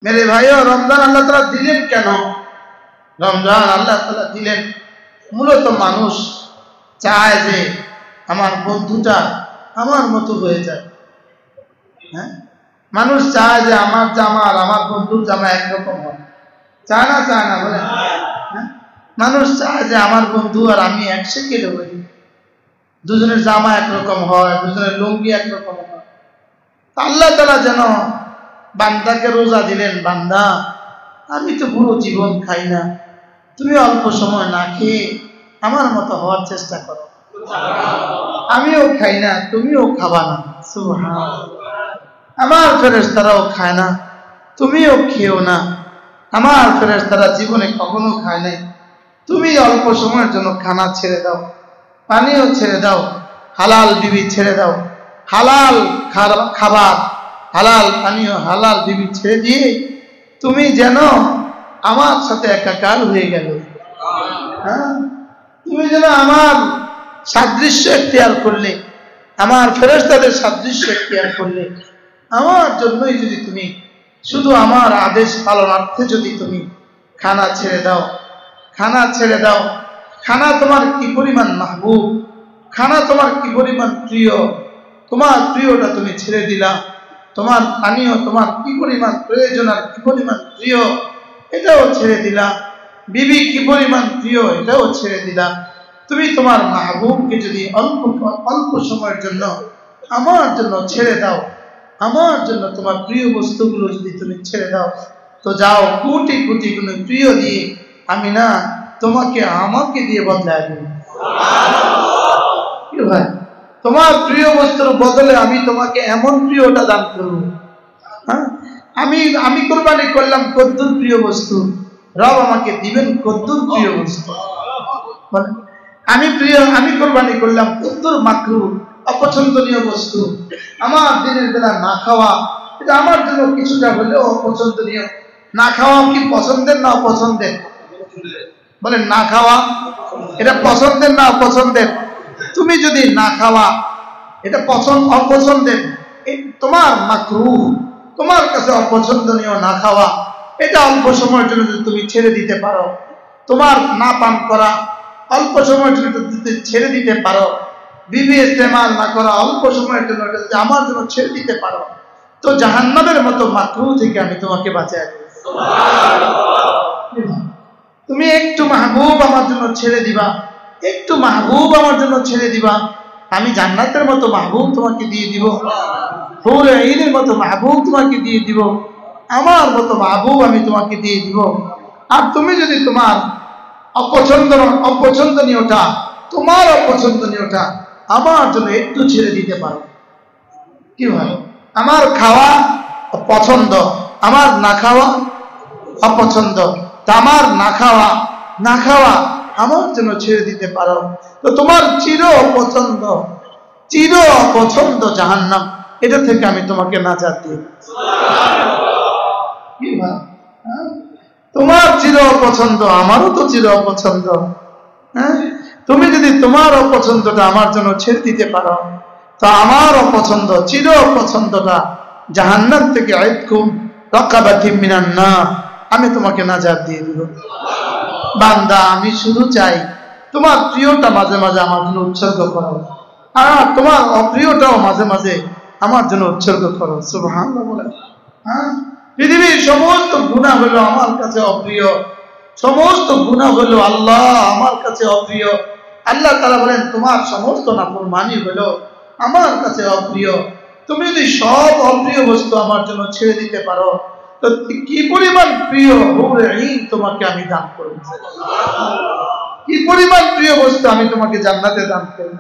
मेरे भाइयों रमजान আল্লাহ তাআলা দিলেন কেন? রমজান আল্লাহ তাআলা দিলেন মূলত মানুষ চায় যে আমার বন্ধুটা আমার মতো হয়ে যায়। হ্যাঁ, মানুষ চায় যে আমার জামা আর আমার বন্ধুর জামা একরকম হয়। চায় না বলে? হ্যাঁ, মানুষ চায় যে আমার বন্ধু আর আমি একসাথে হই, দুজনের জামা একরকম হয়, দুজনের লুঙ্গি একরকম হয়। আল্লাহ তাআলা যেন বান্দাকে রোজা দিলেন, বান্দা আমি তো পুরো জীবন খাই না, তুমি অল্প সময় না খেয়ে আমার মতো হওয়ার চেষ্টা করো। আমিও খাই না, তুমিও খাবা না। সুবহানাল্লাহ। আমার ফেরেশতারাও খায় না, তুমিও খেও না। আমার ফেরেশতারা জীবনে কখনো খায় নাই, তুমি অল্প সময়ের জন্য খানা ছেড়ে দাও, পানিও ছেড়ে দাও, হালাল বিবি ছেড়ে দাও, হালাল খাবার, হালাল পানীয়, হালাল বিবি ছেড়ে দিয়ে তুমি যেন আমার সাথে একাকার হয়ে গেল। হ্যাঁ, তুমি যেন আমার সাদৃশ্য এখতিয়ার করলে, আমার ফেরেশতাদের সাদৃশ্য এখতিয়ার করলে, আমার জন্যই যদি তুমি শুধু আমার আদেশ পালনার্থে যদি তুমি খানা ছেড়ে দাও, খানা ছেড়ে দাও, খানা তোমার কি পরিমাণ মাহবুব, খানা তোমার কি পরিমাণ প্রিয়, তোমার প্রিয়টা তুমি ছেড়ে দিলা, তোমার পানীয় তোমার কি পরিমাণ প্রয়োজন আর কি পরিমাণ প্রিয় এটাও ছেড়ে দিলা, বিবি কি পরিমাণ প্রিয় এটাও ছেড়ে দিলা। তুমি তোমার মাহবুবকে যদি অল্প সময়ের জন্য আমার জন্য ছেড়ে দাও, আমার জন্য তোমার প্রিয় বস্তুগুলো যদি তুমি ছেড়ে দাও, তো যাও কোটি কোটি গুণ প্রিয় দিয়ে আমি না তোমাকে আমাকে দিয়ে বদলায় দেব। কি ভাই, তোমার প্রিয় বস্তুর বদলে আমি তোমাকে এমন প্রিয়টা দান করব। হ্যাঁ, আমি কুরবানি করলাম কদ্দুর প্রিয় বস্তু, রব আমাকে দিবেন কদ্দুর প্রিয় বস্তু। আমি কুরবানি করলাম কদ্দুর মাকরুহ অপছন্দনীয় বস্তু, আমার দিনের বেলা না খাওয়া, এটা আমার জন্য কিছুটা হলেও অপছন্দনীয়। না খাওয়া কি পছন্দের না অপছন্দের? বলেন, না খাওয়া এটা পছন্দের না অপছন্দের? তুমি যদি না খাওয়া এটা অপছন্দের, তোমার মাকরুহ, তোমার কাছে অপছন্দনীয় না খাওয়া, এটা অল্প সময়ের জন্য যদি তুমি ছেড়ে দিতে পারো, তোমার না পান করা অল্প সময়ের জন্য যদি ছেড়ে দিতে পারো, বিবি ইস্তেমাল না করা অল্প সময়ের জন্য যদি আমার জন্য ছেড়ে দিতে পারো, তো জাহান্নামের মতো মাকরুহ থেকে আমি তোমাকে বাঁচাই দেব। তুমি একটু মাহবুব আমার জন্য ছেড়ে দিবা, একটু মাহবুব আমার জন্য ছেড়ে দিবা, আমি জান্নাতের মতো মাহবুব তোমাকে দিয়ে দিব, হুরে ঈদের মতো মাহবুব তোমাকে দিয়ে দিব, আমার মতো মাহবুব আমি তোমাকে দিয়ে দিব। আর তুমি যদি তোমার অপছন্দনীয়টা, তোমার অপছন্দনীয়টা আমার জন্য একটু ছেড়ে দিতে পারো, কি ভালো? আমার খাওয়া পছন্দ, আমার না খাওয়া অপছন্দ, তা আমার না খাওয়া আমার জন্য ছেড়ে দিতে পারো, তো তোমার চির অপছন্দ জাহান্নাম, এটা থেকে আমি তোমাকে নাজাত দিই। কি ভাই, তোমার চির অপছন্দ আমারও তো চির অপছন্দ। হ্যাঁ, তুমি যদি তোমার অপছন্দটা আমার জন্য ছেড়ে দিতে পারো, তো আমার অপছন্দ, চির অপছন্দটা জাহান্নাম থেকে আইতকুম রাকাবাতিম মিনান নার, আমি তোমাকে নাজাত দিয়ে দিব। বান্দা, আমি শুধু চাই তোমার প্রিয়টা মাঝে মাঝে আমার জন্য উৎসর্গ করো, আর তোমার অপ্রিয়টাও মাঝে মাঝে আমার জন্য উৎসর্গ করো। সুবহানাল্লাহ বলে। হ্যাঁ, পৃথিবীর সমস্ত গুনাহ হলো আমার কাছে অপ্রিয়, সমস্ত গুনাহ হলো আল্লাহ আমার কাছে অপ্রিয়। আল্লাহ তাআলা বলেন তোমার সমস্ত নাফরমানি হলো আমার কাছে অপ্রিয়। তুমি যদি সব অপ্রিয় বস্তু আমার জন্য ছেড়ে দিতে পারো, তো কি পরিমাণ প্রিয় হুরে ঈন তোমাকে আমি দান করব, কি পরিমাণ প্রিয় বস্তু আমি তোমাকে জান্নাতে দান করব।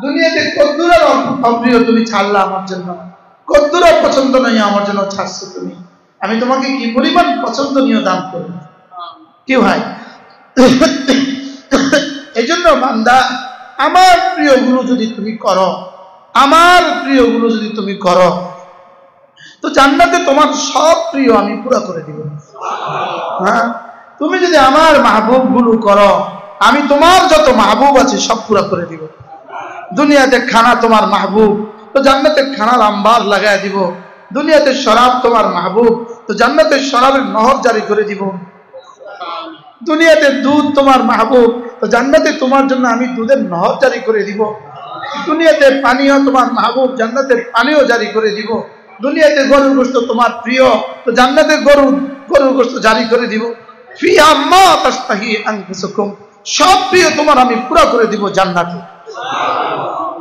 দুনিয়াতে কদ্দুর অপ্রিয় তুমি ছাড়লা আমার জন্য, কদ্দুর পছন্দ নাই আমার জন্য ছাড়ছো তুমি, আমি তোমাকে কি পরিমাণ পছন্দনীয় দান করব। কি ভাই, এই জন্য বান্দা, আমার প্রিয়গুলো যদি তুমি করো, আমার প্রিয়গুলো যদি তুমি করো, তো জান্নাতে তোমার সব প্রিয় আমি পুরো করে দিব। হ্যাঁ, তুমি যদি আমার মাহবুব গুলো করো, আমি তোমার যত মাহবুব আছে সব পুরো করে দিব। দুনিয়াতে খানা তোমার মাহবুব, তো জান্নাতে খানার আম্বার লাগাই দিব। দুনিয়াতে শরাব তোমার মাহবুব, তো তো জান্নাতের শরাবের নহর জারি করে দিব। দুনিয়াতে দুধ তোমার মাহবুব, তো জান্নাতে তোমার জন্য আমি দুধের নহর জারি করে দিব। দুনিয়াতে পানীয় তোমার মাহবুব, জান্নাতের পানীয় জারি করে দিব। দুনিয়াতে গরুর গোশত তোমার প্রিয়, তো জান্নাতের গরুর গোশত জারি করে দিব। ফিহা মা তাশতাহি আনফুসুকুম, সব প্রিয় তোমার আমি পুরা করে দিব জান্নাতে।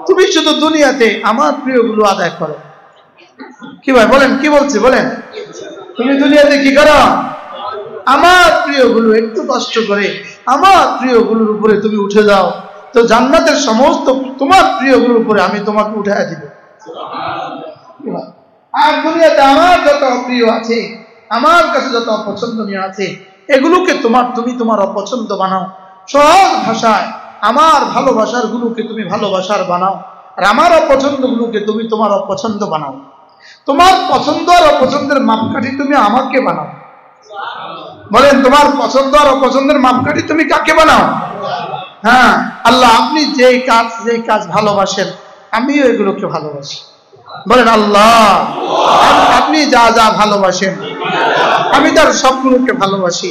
তুমি শুধু দুনিয়াতে আমার প্রিয়গুলো আদায় করো। কি ভাই বলেন, কি বলছে বলেন? তুমি দুনিয়াতে কি করো? আমার প্রিয়গুলো একটু কষ্ট করে আমার প্রিয়গুলোর উপরে তুমি উঠে যাও, তো জান্নাতের সমস্ত তোমার প্রিয়গুলোর উপরে আমি তোমাকে উঠায় দিব। আর দুনিয়াতে আমার যত প্রিয় আছে, আমার কাছে যত অপছন্দনীয় আছে, এগুলোকে তুমি তোমার অপছন্দ বানাও। সহজ ভাষায় আমার ভালোবাসার গুলোকে তুমি ভালোবাসার বানাও, আর আমার অপছন্দ গুলোকে তুমি তোমার অপছন্দ বানাও। তোমার পছন্দ আর অপছন্দের মাপকাঠি তুমি আমাকে বানাও। বলেন, তোমার পছন্দ আর অপছন্দের মাপকাঠি তুমি কাকে বানাও? হ্যাঁ, আল্লাহ আপনি যেই কাজ ভালোবাসেন আমিও এগুলোকে ভালোবাসি। বলেন আল্লাহ আপনি যা যা ভালোবাসেন আমি তার সবগুলোকে ভালোবাসি।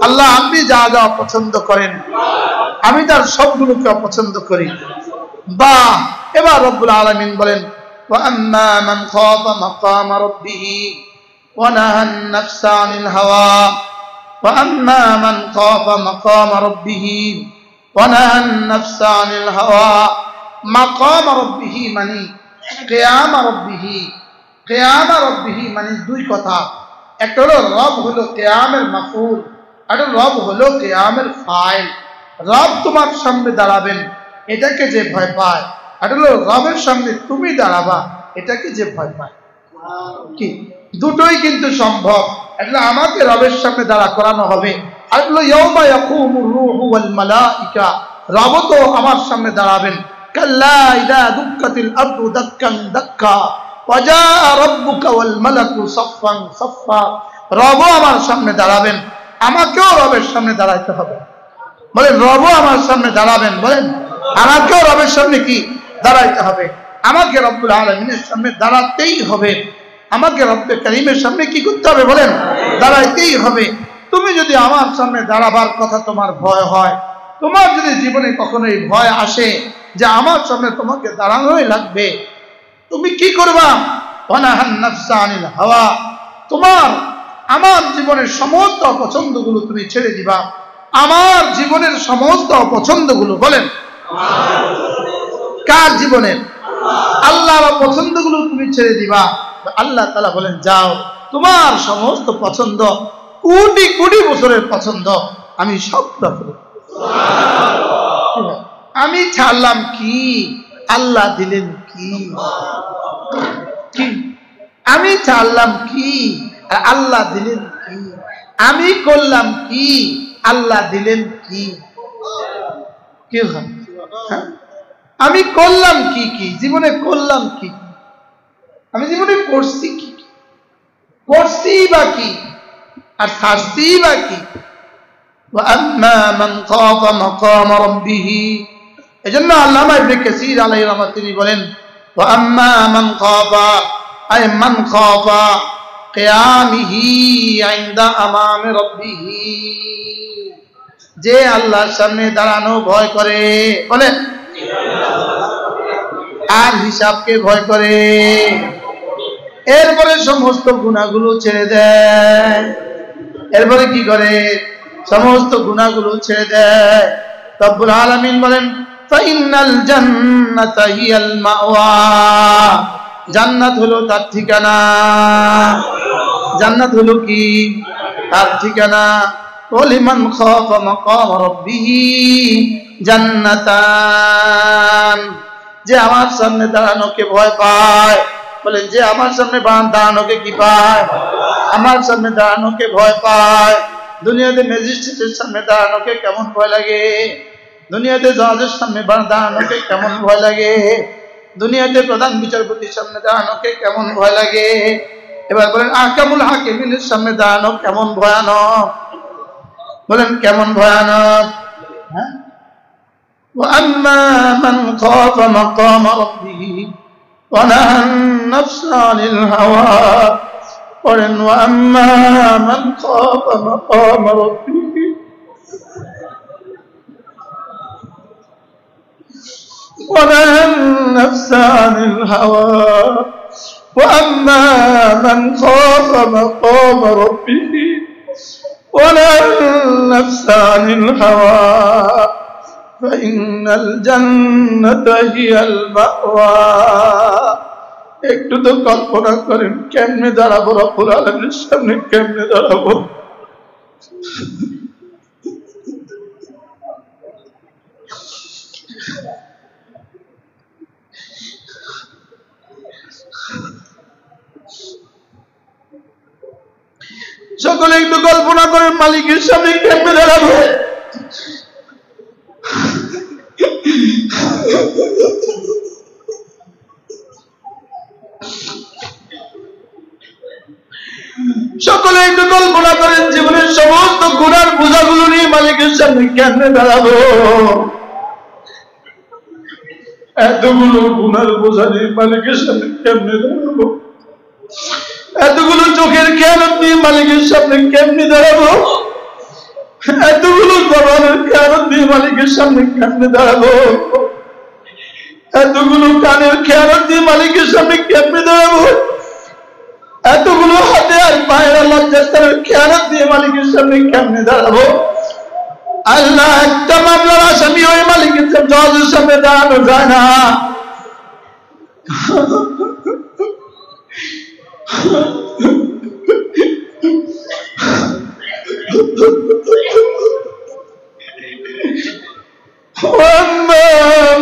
আল্লাহ আপনি যা যা অপছন্দ করেন আমি তার সবগুলোকে অপছন্দ করি। বাহ! এবার রব্বুল আলামিন বলেন, وَأَمَّا مَنْ خَافَ مَقَامَ رَبِّهِ وَنَهَى النَّفْسَ عَنِ الْهَوَى وَأَمَّا مَنْ خَافَ مَقَامَ رَبِّهِ وَنَهَى النَّفْسَ عَنِ الْهَوَى مَقَامَ رَبِّهِ মানে কিয়াম রব্বিহি মানে দুই কথা। একটা হলো রব হলো কিয়ামের মাফউল, আর রব হলো কিয়ামের ফাইল। রব তোমার সামনে দাঁড়াবেন এটাকে যে ভয় পায়, আর হলো রবের সামনে তুমি দাঁড়াবা এটাকে যে ভয় পায়। কি দুটোই কিন্তু সম্ভব। এটা আমাকে রবের সামনে দাঁড়া করানো হবে, আর হলো ইয়াউমা ইয়াকুমুর রূহু ওয়াল মালাইকা, রব তো আমার সামনে দাঁড়াবেন। কাল্লা ইযা দুক্কাতিল আরদু দাক্কান দাক্কা ওয়া জাআ রাব্বুকা ওয়াল মালাকু সাফফান সাফফা, রব আমার সামনে দাঁড়াবেন, আমাকেও রবের সামনে দাঁড়াইতে হবে। বলেন, রব আমার সামনে দাঁড়াবেন, বলেন আমাকেও রবের সামনে কি দাঁড়াইতে হবে। আমাকে রব্বুল আলামিনের সামনে দাঁড়াতেই হবে। আমাকে রব্বে কারীমের সামনে কি করতে হবে? বলেন, দাঁড়াইতেই হবে। তুমি যদি আমার সামনে দাঁড়াবার কথা তোমার ভয় হয়, তোমার যদি জীবনে কখনো এই ভয় আসে যে আমার সামনে তোমাকে দাঁড়ানোই লাগবে, তুমি কি করবা? ওয়ানাহান নাফসা আনিল হাওয়া, তোমার আমার জীবনের সমস্ত অপছন্দগুলো তুমি ছেড়ে দিবা। আমার জীবনের সমস্ত অপছন্দগুলো, বলেন কার জীবনের? আল্লাহর অপছন্দগুলো তুমি ছেড়ে দিবা। আল্লাহ তাআলা বলেন, যাও তোমার সমস্ত পছন্দ, কোটি কোটি বছরের পছন্দ আমি সব রাখবো। আমি ছাড়লাম কি, আল্লাহ দিলেন কি? আমি ছাড়লাম কি আর আল্লাহ দিলেন কি? আমি করলাম কি, আল্লাহ দিলেন কি? কি হয়? আমি করলাম কি কি জীবনে, করলাম কি? আমি জীবনে করছি কি? করছি বা কি আর ছাড়ছি বা কি? وَأَمَّا مَنْ خَافَ مَقَامَ رَبِّهِ, এজন্য আল্লামা ইবনে কাসীর আলাইহির রাহমাত তিনি বলেন, وَأَمَّا مَنْ خَافَ أي من خاف قيامه عند أمام ربه, যে আল্লাহর সামনে দাঁড়ানো ভয় করে, বলেন আর হিসাবকে ভয় করে, এরপরে সমস্ত গুনাহগুলো ছেড়ে দেয়। এরপরে কি করে? সমস্ত গুনাহগুলো ছেড়ে দেয়। রব্বুল আলামিন বলেন, ফাইনাল জান্নাতা হিয়াল মাওয়া, জান্নাত হলো তার ঠিকানা। জান্নাত হলো কি? তার ঠিকানা। ওয়ালিমান খাফা মাকাম রাব্বিহি জান্নাতান, যে আমার সামনে দাঁড়ানোকে ভয় পায়, বলেন যে আমার সামনে দাঁড়ানোকে কি পায়? আমার সামনে দাঁড়ানোকে ভয় পায়। দুনিয়াতে ম্যাজিস্ট্রেটের সামনে দাঁড়ানোকে কেমন ভয় লাগে? দুনিয়াতে জজের সামনে দাঁড়ানোকে কেমন ভয় লাগে? দুনিয়াতে প্রধান বিচারপতির সামনে দাঁড়ানোকে কেমন ভয় লাগে? এবার বলেন আহকামুল হাকিমিনের সামনে দাঁড়ানো কেমন ভয়ানক? বলেন কেমন ভয়ানক? হ্যাঁ, وَأَمَّا مَنْ خَافَ مَقَامَ رَبِّهِ وَنَهَى النَّفْسَ عَنِ الْهَوَى পড়েন ওয়া আম্মা মান খাফা মাকাম রাব্বিহি ওয়া নাহান নাফসা আনিল হাওয়া وأما من خاف مقام ربه ونهى النفس عن الهوى فإن الجنة هي المأوى একটু তো কল্পনা করেন কেমনে দাঁড়াবো রব্বুল আলামিনের সামনে, কেমনে দাঁড়াবো। সকলে একটু কল্পনা করেন মালিকের সামনে কেমনে দাঁড়াবো। সকলে একটু কল্পনা করেন জীবনের সমস্ত গুনার বোঝাগুলো নিয়ে মালিকের সামনে কেমনে দাঁড়াবো। এতগুলো গুনার বোঝা নিয়ে মালিকের সামনে কেমনে দাঁড়াবো। এতগুলো চোখের খেয়ানত নিয়ে মালিকের সামনে কেমনে দাঁড়াবো। এতগুলো জবানের খেয়ানত নিয়ে মালিকের সামনে কেমনে দাঁড়াবো। এতগুলো কানের খেয়ানত দিয়ে মালিকের সামনে কেমনে দাঁড়াবো। এতগুলো হাতে আর পায়ের লজ্জাস্থানের খেয়ানত দিয়ে মালিকের সামনে কেমনে দাঁড়াবো। আল্লাহ একটা মামলার আসামি হয়ে মালিকের জজের সামনে দাঁড়ানো যায় না। وأما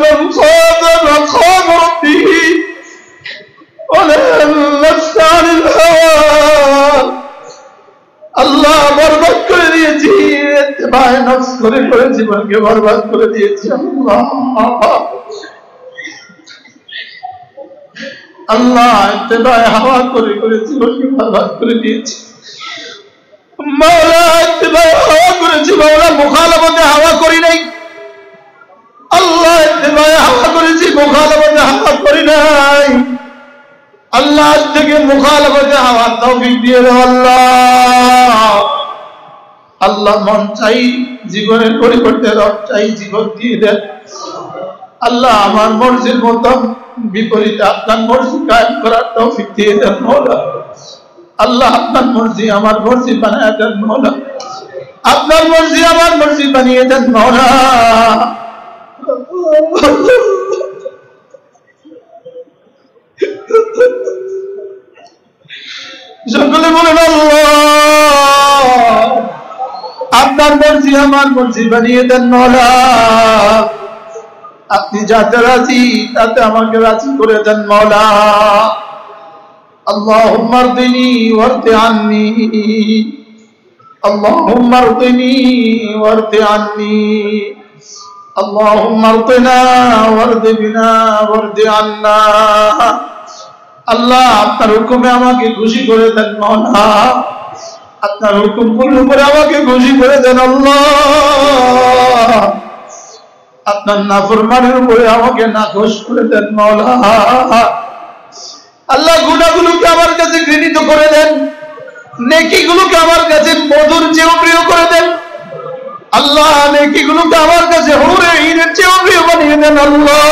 من خاف مقام ربه ونهى النفس عن الهوى আল্লাহ বরবাদ করে দিয়েছি, ইত্তেবায়ে নফস করে করে জীবনকে বরবাদ করে দিয়েছি। আল্লাহ ইত্তেবায়ে হাওয়া করে করে জীবনকে বরবাদ করে দিয়েছি। মাওলা ইত্তেবায়ে হাওয়া করেছি, মাওলা মুখালাফতে হাওয়া করি নাই। আল্লাহ ইত্তেবায়ে হাওয়া করেছি, মুখালাফতে হাওয়া করি নাই। আল্লাহ আজ থেকে মুখালাফতে হাওয়া তৌফিক দিয়ে দাও আল্লাহ। আল্লাহ মন চাই জীবনের পরিবর্তে রব চাই জীবন দিয়ে দেন আল্লাহ। আমার মর্জির মতো বিপরীতে আপনার মর্জি কায়েম করার তৌফিক দিয়ে দেন মওলা। আল্লাহ আপনার মর্জি আমার মর্জি বানিয়ে দেন মওলা। আপনার মর্জি আমার মর্জি বানিয়ে দেন মওলা। সকলে বলেন আল্লাহ আপনার মর্জি আমার মর্জি বানিয়ে দেন মওলা। আপনি যাতে রাজি তাতে আমাকে রাজি করে দেন মওলা। আল্লাহুম্মা আরদিনি ওয়ারদি আন্নি, আল্লাহুম্মা আরদিনি ওয়ারদি আন্নি, আল্লাহুম্মা আরদিনা ওয়ারদি বিনা ওয়ারদি আন্না। আল্লাহ আপনার হুকুমে আমাকে খুশি করে দেন মওলা। আপনার হুকুম পূর্ণ করে আমাকে খুশি করে দেন আল্লাহ। আপনার নাফরমানের উপরে আমাকে নাখোশ করে দেন মওলা। আল্লাহ গুনাহগুলোকে আমার কাছে ঘৃণিত করে দেন, নেকিগুলোকে আমার কাছে মধুর চেয়েও প্রিয় করে দেন আল্লাহ। নেকিগুলোকে আমার কাছে হুরে হিরের চেয়েও প্রিয় বানিয়ে দেন আল্লাহ।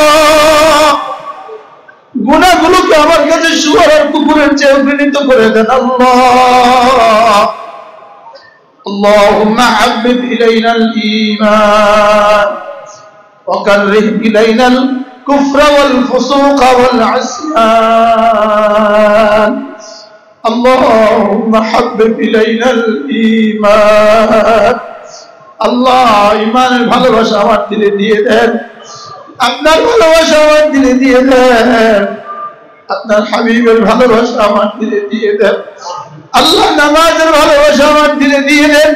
গুনাহগুলোকে আমার কাছে শুয়োর আর কুকুরের চেয়েও ঘৃণিত করে দেন আল্লাহ। আল্লাহুম্মা হাব্বিব ইলাইনাল ঈমান ওয়া কাররিহ ইলাইনাল কুফরা ওয়াল ফুসুকা ওয়াল ইসয়ান। আল্লাহুম্মা হাব্বিব ইলাইনাল ঈমান। আল্লাহ ঈমানের ভালোবাসা আমার দিলে দিয়ে দেন, আপনার ভালোবাসা আমার দিলে দিয়ে দেন, আপনার হাবিবের ভালোবাসা আমার দিলে দিয়ে দেন আল্লাহ। নামাজের ভালোবাসা আমার দিলে দিয়ে দেন,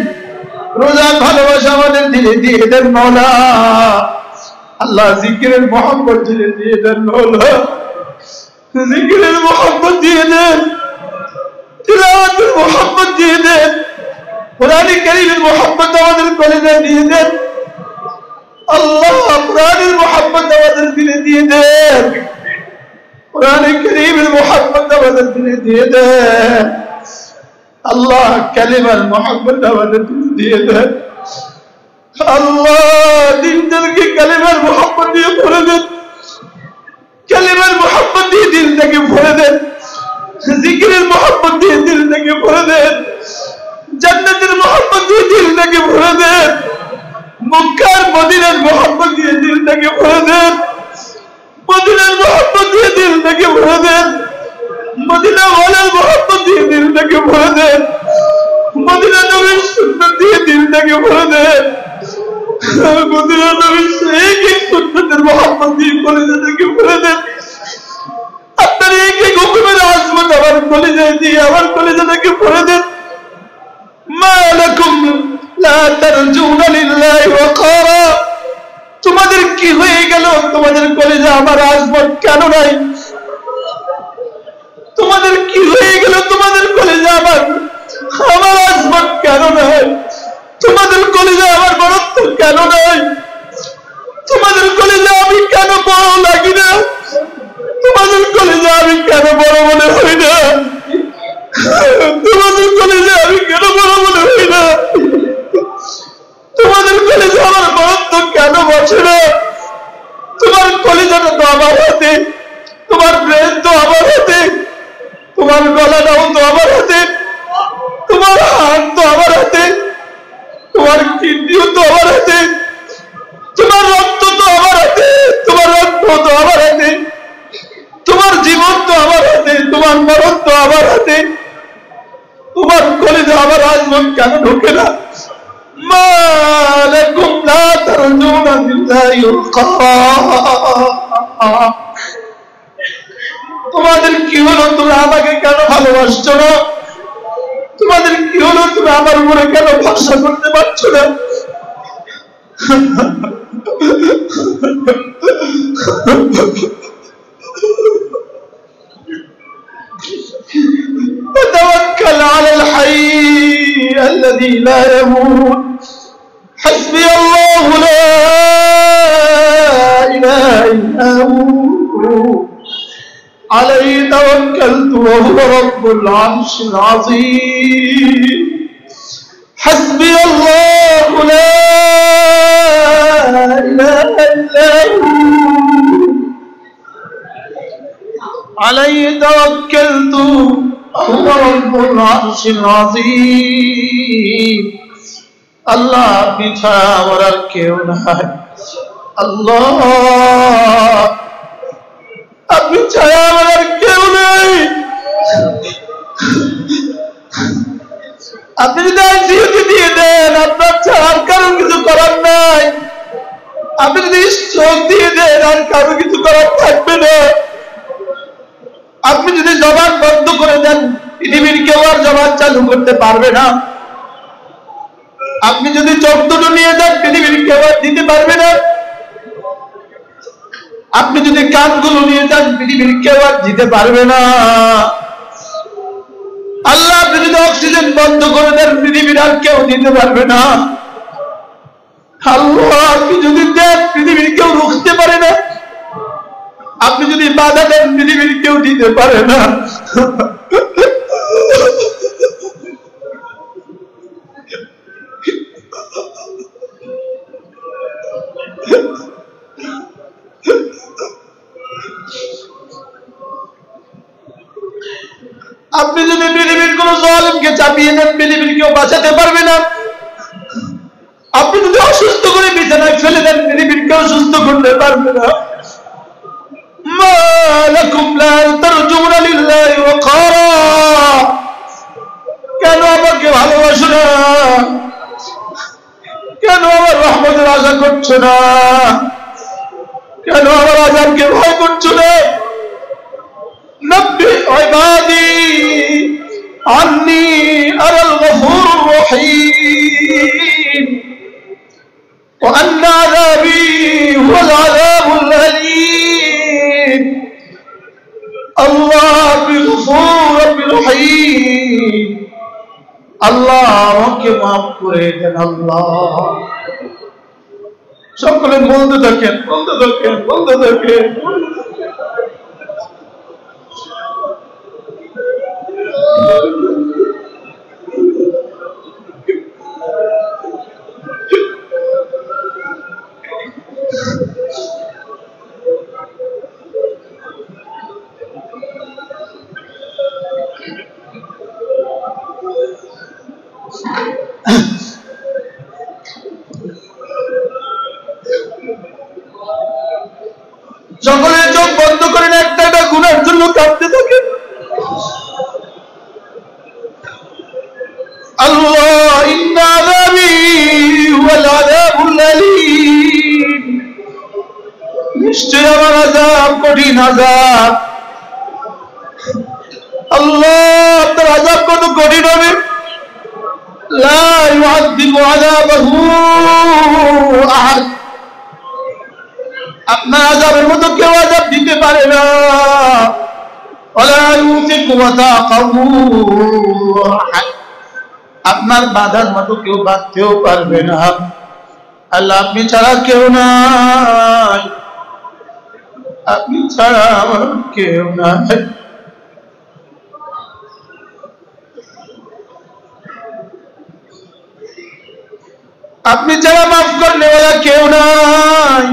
রোজার ভালোবাসা আমাদের দিলে দিয়ে দেন মওলা। আল্লাহ জিকিরের মোহাম্মত দিলে দিয়ে দেন মওলা। জিকিরের মোহাম্মত দিয়ে দেন, তিলাওয়াতের মোহাম্মত দিয়ে দেন, কোরআন কারীমের মোহাম্মত আমাদের কলিজায় দিয়ে দেন আল্লাহ। কোরআনের মোহাম্মত আমাদের দিলে দিয়ে দেন, কোরআন কারীমের মোহাম্মত আমাদের দিলে দিয়ে দেন। আল্লাহ কালিমার মোহাম্মদ আমাদের দিয়ে দেন। আল্লাহ দিনটাকে কালিমার মোহাম্মদ দিয়ে ভরে দেন, কালিমার মোহাম্মদ দিয়ে দিলটাকে ভরে দেন, জিকিরের মোহাম্মদ দিয়ে দিলটাকে ভরে দেন, জান্নাতের মোহাম্মদ দিয়ে দিলটাকে ভরে দেন, মক্কার মদিনার মোহাম্মদ দিয়ে দিলটাকে ভরে দেন, মদিনার মোহাম্মদ দিয়ে দিলটাকে ভরে দেন, মদিনা ওয়ালার মোহাম্মদ দিয়ে দিলটাকে ভরে দেন, মদিনা নবীর সুন্নাত দিয়ে দিলটাকে ভরে দেন, মদিনা নবীর এক এক সুন্নাতের মোহাম্মদ দিয়ে কলিজাটাকে ভরে দেন। আপনার এক এক হুকুমের আজমত আমার কলিজায় দিয়ে আমার কলিজাটাকে ভরে দেন। মা লাকুম লা তারজুনা লিল্লাহি ওয়াকারা, তোমাদের কি হয়ে গেল? তোমাদের কলিজা আমার আজমত কেন নাই? তোমাদের কি হয়ে গেল? তোমাদের কলিজা আমার আজমত কেন নাই? তোমাদের কলিজা আমার বরত্ব কেন নাই? তোমাদের কলিজা আমি কেন বড় লাগি না? তোমাদের কলিজা আমি কেন বড় মনে হই না? তোমাদের কলিজা আমি কেন বড় মনে হই না? তোমাদের কলিজা আমার বরত্ব কেন বসে না? তোমার কলিজাটা তো আমার হাতে, তোমার ব্রেন তো আমার হাতে, তোমার গলাটাও তো আমার হাতে, তোমার হাত তো আমার হাতে, তোমার কিডনিও তো আমার হাতে, তোমার রক্ত তো আমার হাতে, তোমার রক্ত তো আমার হাতে, তোমার জীবন তো আমার হাতে, তোমার মরণ তো আমার হাতে। তোমার কলিজা আমার আজমত কেন ঢোকে না? মা লাকুম লা তারজুনা লিল্লাহি ওয়াকারা, তোমাদের কি হলো? তোমরা আমাকে কেন ভালোবাসছো না? তোমাদের কি হলো? তুমি আমার উপরে কেন ভরসা করতে পারছো না? وتوكل على الحي الذي لا يموت حسبي الله لا إله إلا هو عليه توكلت وهو رب العرش العظيم حسبي الله لا إله إلا هو عليه توكلت وهو رب العرش العظيم আল্লাহ আপনি ছাড়া আমার আর কেউ নাই। আল্লাহ আপনি ছাড়া আমার আর কেউ নেই। আপনি যদি আইসিইউতে দিয়ে দেন, আপনার ছাড়া আর কারো কিছু করার নাই। আপনি যদি স্ট্রোক দিয়ে দেন, আর কারো কিছু করার থাকবে না। আপনি যদি জবান বন্ধ করে দেন, পৃথিবীর কেউ আর জবান চালু করতে পারবে না। আপনি যদি চোখ দুটো নিয়ে যান, পৃথিবীর কেউ আর দিতে পারবে না। আপনি যদি কানগুলো নিয়ে যান, পৃথিবীর কেউ আর দিতে পারবে না। আল্লাহ আপনি যদি অক্সিজেন বন্ধ করে দেন, পৃথিবীর আর কেউ দিতে পারবে না। আল্লাহ আপনি যদি দেন, পৃথিবীর কেউ রুখতে পারে না। আপনি যদি বাধা দেন, পৃথিবীর কেউ দিতে পারে না। আপনি যদি পৃথিবীর কোন জালিমকে চাপিয়ে দেন, পৃথিবীর কেউ বাঁচাতে পারবে না। আপনি যদি অসুস্থ করে বিছানায় ফেলে দেন, পৃথিবীর কেউ সুস্থ করতে পারবে না। মা লাকুম লা তারজুনা লিল্লাহি ওয়াকারা, কেন আমাকে ভালোবাসো না? কেন আমার রহমতের আশা করছো না? কেন আমার আযাবকে ভয় করছো না? নব্বি ইবাদি আন্নী আনাল গফুরুর রহিম ওয়া আন্না আযাবি হুয়াল আযাবুল আলীম। আল্লাহ আপনি গফুর, আপনি রহিম। আল্লাহ আমাকে মাফ করে দেন। আল্লাহ সকলে বলতে থাকেন, বলতে থাকেন, বলতে থাকেন। সকলে চোখ বন্ধ করেন, একটা একটা গুনার জন্য কাঁদতে থাকেন। আল্লাহ ইন্না আযাবি হুয়াল আযাবুল আলীম, নিশ্চয় আমার আযাব কঠিন আযাব। আল্লাহ আপনার আযাব কত কঠিন হবে। লা ইউআযযিবু আযাবাহু আহাদ, আপনার আযাবের মতো কেউ আযাব দিতে পারে না। ওয়ালা ইউতিকু ওয়াতাকাহু আহাদ, আপনার বাঁধার মতো কেউ বাঁধতেও পারবে না। আল্লাহ আপনি ছাড়া কেউ নাই, আপনি ছাড়া আমার কেউ নাই। আপনি ছাড়া মাফ করলে ওরা কেউ নাই।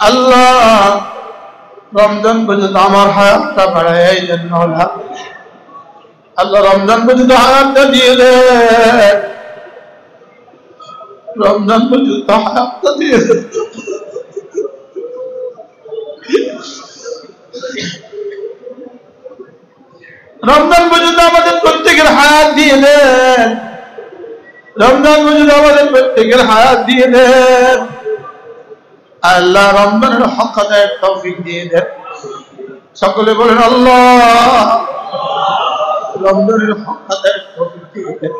আল্লাহ রমজান পর্যন্ত আমার হায়াতটা বাড়াই দেন মাওলা। আল্লাহ রমজান পর্যন্ত হায়াতটা দিয়ে দেন, রমজান পর্যন্ত হায়াতটা দিয়ে দেন। রমজান পর্যন্ত আমাদের প্রত্যেকের হায়াত দিয়ে দেন, রমজান পর্যন্ত আমাদের প্রত্যেকের হায়াত দিয়ে দেন। আল্লাহ রমজানের হক আদায়ের তৌফিক দিয়ে দেন। সকলে বলেন আল্লাহ রমজানের হক আদায়ের তৌফিক দিয়ে দেন।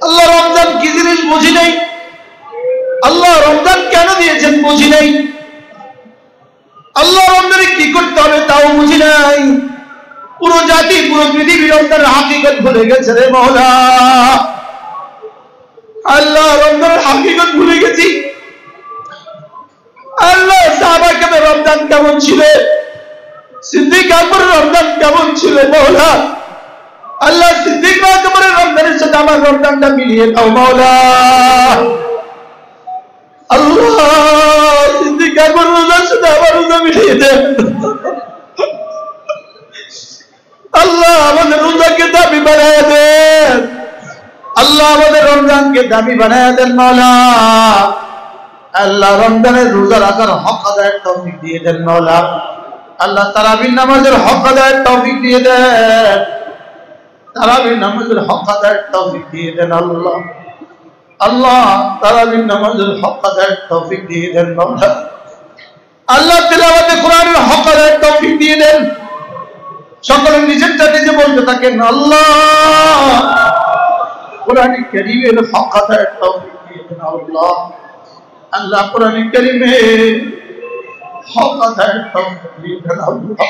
আল্লাহ রমজান কি জিনিস বুঝি নাই, আল্লাহ রমজান কেন দিয়েছেন বুঝি নাই, আল্লাহ রমজানে কি করতে হবে তাও বুঝি নাই। পুরো জাতি পুরো পৃথিবী রমজানের হাকিকত ভুলে গেছে রে মাওলা। আল্লাহ রমজানের হাকিকত ভুলে গেছি। আল্লাহ সাহাবা কেরামের রমজান কেমন ছিল, সিদ্দিক আকবরের রমজান কেমন ছিল মাওলা। আল্লাহ সিদ্দিক আকবরের রমজানের সাথে আমার রমজানটা মিলিয়ে দাও মাওলা। আল্লাহ সিদ্দিক আকবরের রোজার সাথে আমার রোজা মিলিয়ে দেন। আল্লাহ আমাদের রোজাকে দামি বানায় দেন, আল্লাহ আমাদের রমজানকে দামি বানায় দেন মাওলা। আল্লাহ রমজানের রোজা রাখার হক আদায়ের তৌফিক দিয়ে দেন মাওলা। আল্লাহ তারাবির নামাজের হক আদায়ের তৌফিক দিয়ে দেন, তারাবির নামাজের হক আদায়ের তৌফিক দিয়ে দেন আল্লাহ। আল্লাহ তারাবির নামাজের হক আদায়ের তৌফিক দিয়ে দেন মাওলা। আল্লাহ তিলাওয়াতে কোরআনের হক আদায়ের তৌফিক দিয়ে দেন। সকলে নিজেরটা নিজে বলতে থাকেন আল্লাহ কোরআনে কারীমের হক আদায়ের তৌফিক দিয়ে দেন আল্লাহ। আল্লাহ কোরআনে কারীমের হক আদায়ের তৌফিক দিয়ে দেন আল্লাহ।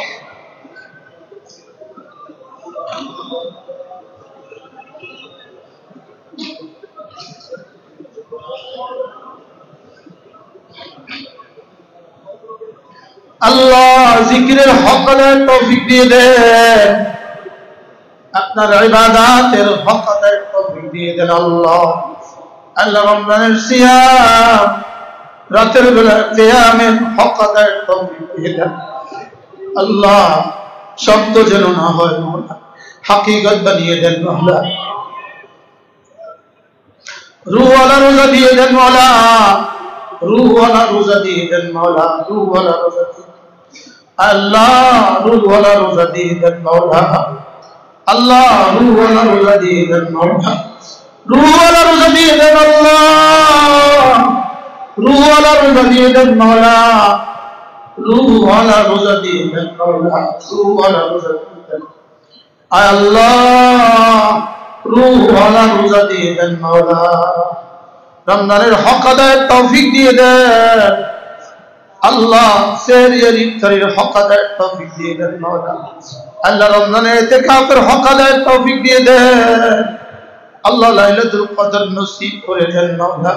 আল্লাহ জিকিরের হক আদায়ের তৌফিক দিয়ে দেন, আপনার ইবাদতের হক আদায়ের তৌফিক দিয়ে দেন আল্লাহ। আল্লাহ রমজানের সিয়াম রাতের বেলা কিয়ামের হক আদায়ের তৌফিক দিয়ে দেন আল্লাহ। শব্দ যেন না হয় মাওলা, হাকিকত বানিয়ে দেন মাওলা। রূহওয়ালা রোজা দিয়ে দেন মাওলা, রূহওয়ালা রোজা দিয়ে দেন মাওলা, রূহওয়ালা রোজা আল্লাহ, রূহওয়ালা রোজা দিয়ে দেন মাওলা। আল্লাহ রূহওয়ালা রোজা দিয়ে দেন মাওলা, রূহওয়ালা রোজা দিয়ে দেন আল্লাহ, রূহওয়ালা রোজা দিয়ে দেন মাওলা, রূহওয়ালা রোজা দিয়ে দেন মাওলা, রূহওয়ালা রোজা দিয়ে দেন আল্লাহ, রূহওয়ালা রোজা দিয়ে দেন মাওলা। রমজানের হক আদায়ের তৌফিক দিয়ে দেন আল্লাহ। সেহরির ইফতারের হক আদায়ের তৌফিক দিয়ে দেন মাওলা। আল্লাহ রমজানের ইতিকাফের হক আদায়ের তৌফিক দিয়ে দেন আল্লাহ। লাইলাতুল কদর নসিব করে দেন মাওলা।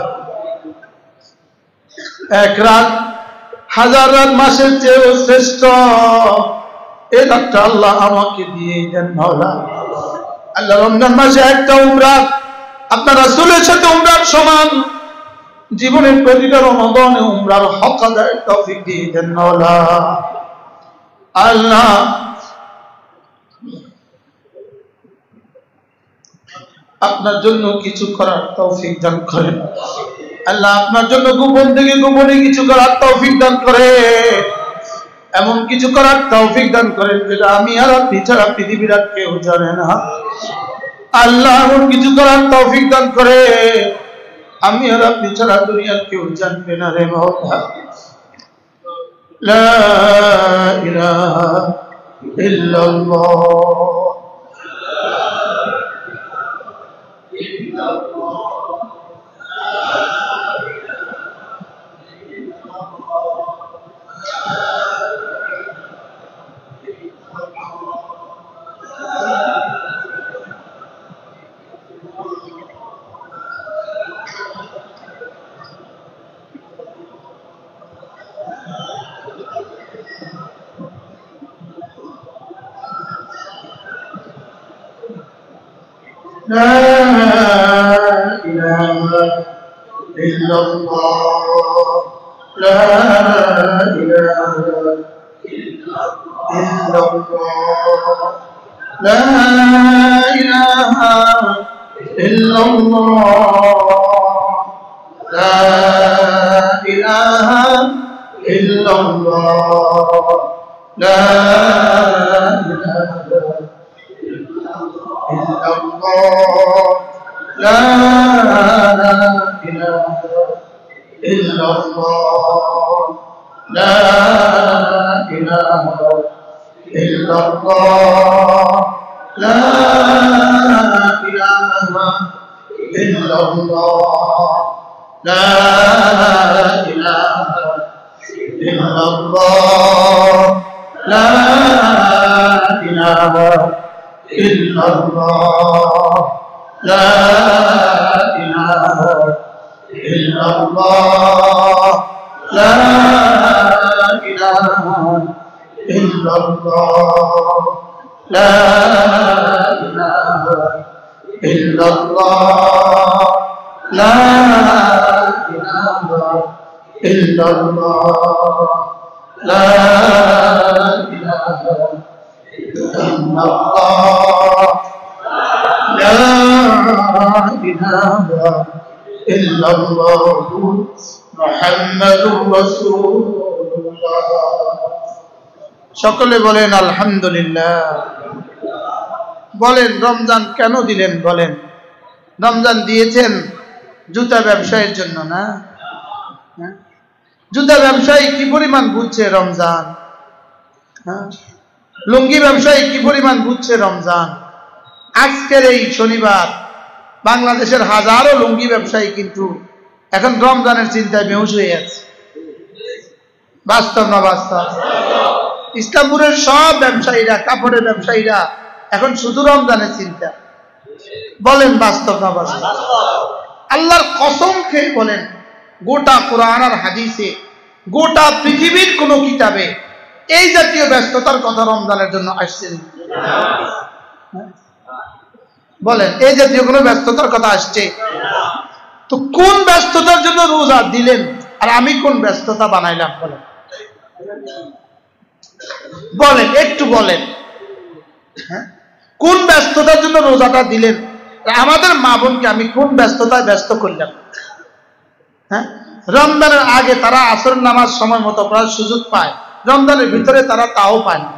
এক রাত হাজার রাত মাসের চেয়েও শ্রেষ্ঠ এই রাতটা আল্লাহ আমাকে দিয়ে দেন মাওলা। আল্লাহ রমজান মাসে একটা উমরা আপনার রাসূলের সাথে উমরার সমান জীবনের প্রতিটা রমাদানে উমরার হক আদায়ের তৌফিক দিয়ে দেন মাওলা। আল্লাহ আপনার জন্য কিছু করার তৌফিক দান করেন। আল্লাহ আপনার জন্য গোপন থেকে গোপনে কিছু করার তৌফিক দান করে, এমন কিছু করার তৌফিক দান করেন যেটা আমি আর আপনি ছাড়া পৃথিবীর আর কেউ জানে না। আল্লাহ এমন কিছু করার তৌফিক দান করে আমি আর আপনি ছাড়া দুনিয়ার কেউ জানবে না রে মাওলা। লা ইলাহা ইল্লাল্লাহ। لا إله إلا الله لا إله إلا الله لا إله إلا الله لا إله إلا الله لا إله إلا الله لا إله إلا الله لا إله إلا الله لا إله إلا الله لا إله إلا الله لا إله إلا الله لا إله إلا الله لا إله إلا الله لا إله إلا الله لا إله إلا الله لا إله إلا الله لا إله إلا الله محمد رسول الله। সকলে বলেন আলহামদুলিল্লাহ। বলেন রমজান কেন দিলেন? বলেন রমজান দিয়েছেন জুতা ব্যবসায়ের জন্য না? জুতা ব্যবসায়ী কি পরিমাণ বুঝছে রমজান? লুঙ্গি ব্যবসায়ী কি পরিমাণ বুঝছে রমজান? আজকের এই শনিবার বাংলাদেশের হাজারো লুঙ্গি ব্যবসায়ী কিন্তু এখন রমজানের চিন্তায় বেহুশ হয়ে আছে। বাস্তব না বাস্তব? ইসলামপুরের সব ব্যবসায়ীরা, কাপড়ের ব্যবসায়ীরা এখন শুধু রমজানের চিন্তা। বলেন বাস্তব না বাস্তব? আল্লাহর কসম খেয়ে বলেন, গোটা কোরআন আর হাদিসে, গোটা পৃথিবীর কোন কিতাবে এই জাতীয় ব্যস্ততার কথা রমজানের জন্য আসছে? বলেন এই জাতীয় কোন ব্যস্ততার কথা আসছে? তো কোন ব্যস্ততার জন্য রোজা দিলেন আর আমি কোন ব্যস্ততা বানাইলাম? বলেন বলেন একটু বলেন। কোন ব্যস্ততার জন্য রোজাটা দিলেন? আমাদের মা বোনকে আমি কোন ব্যস্ততায় ব্যস্ত করলাম? রমজানের আগে তারা আসর নামাজ সময় মতো পড়ার সুযোগ পায়, রমজানের ভিতরে তারা তাও পায় না।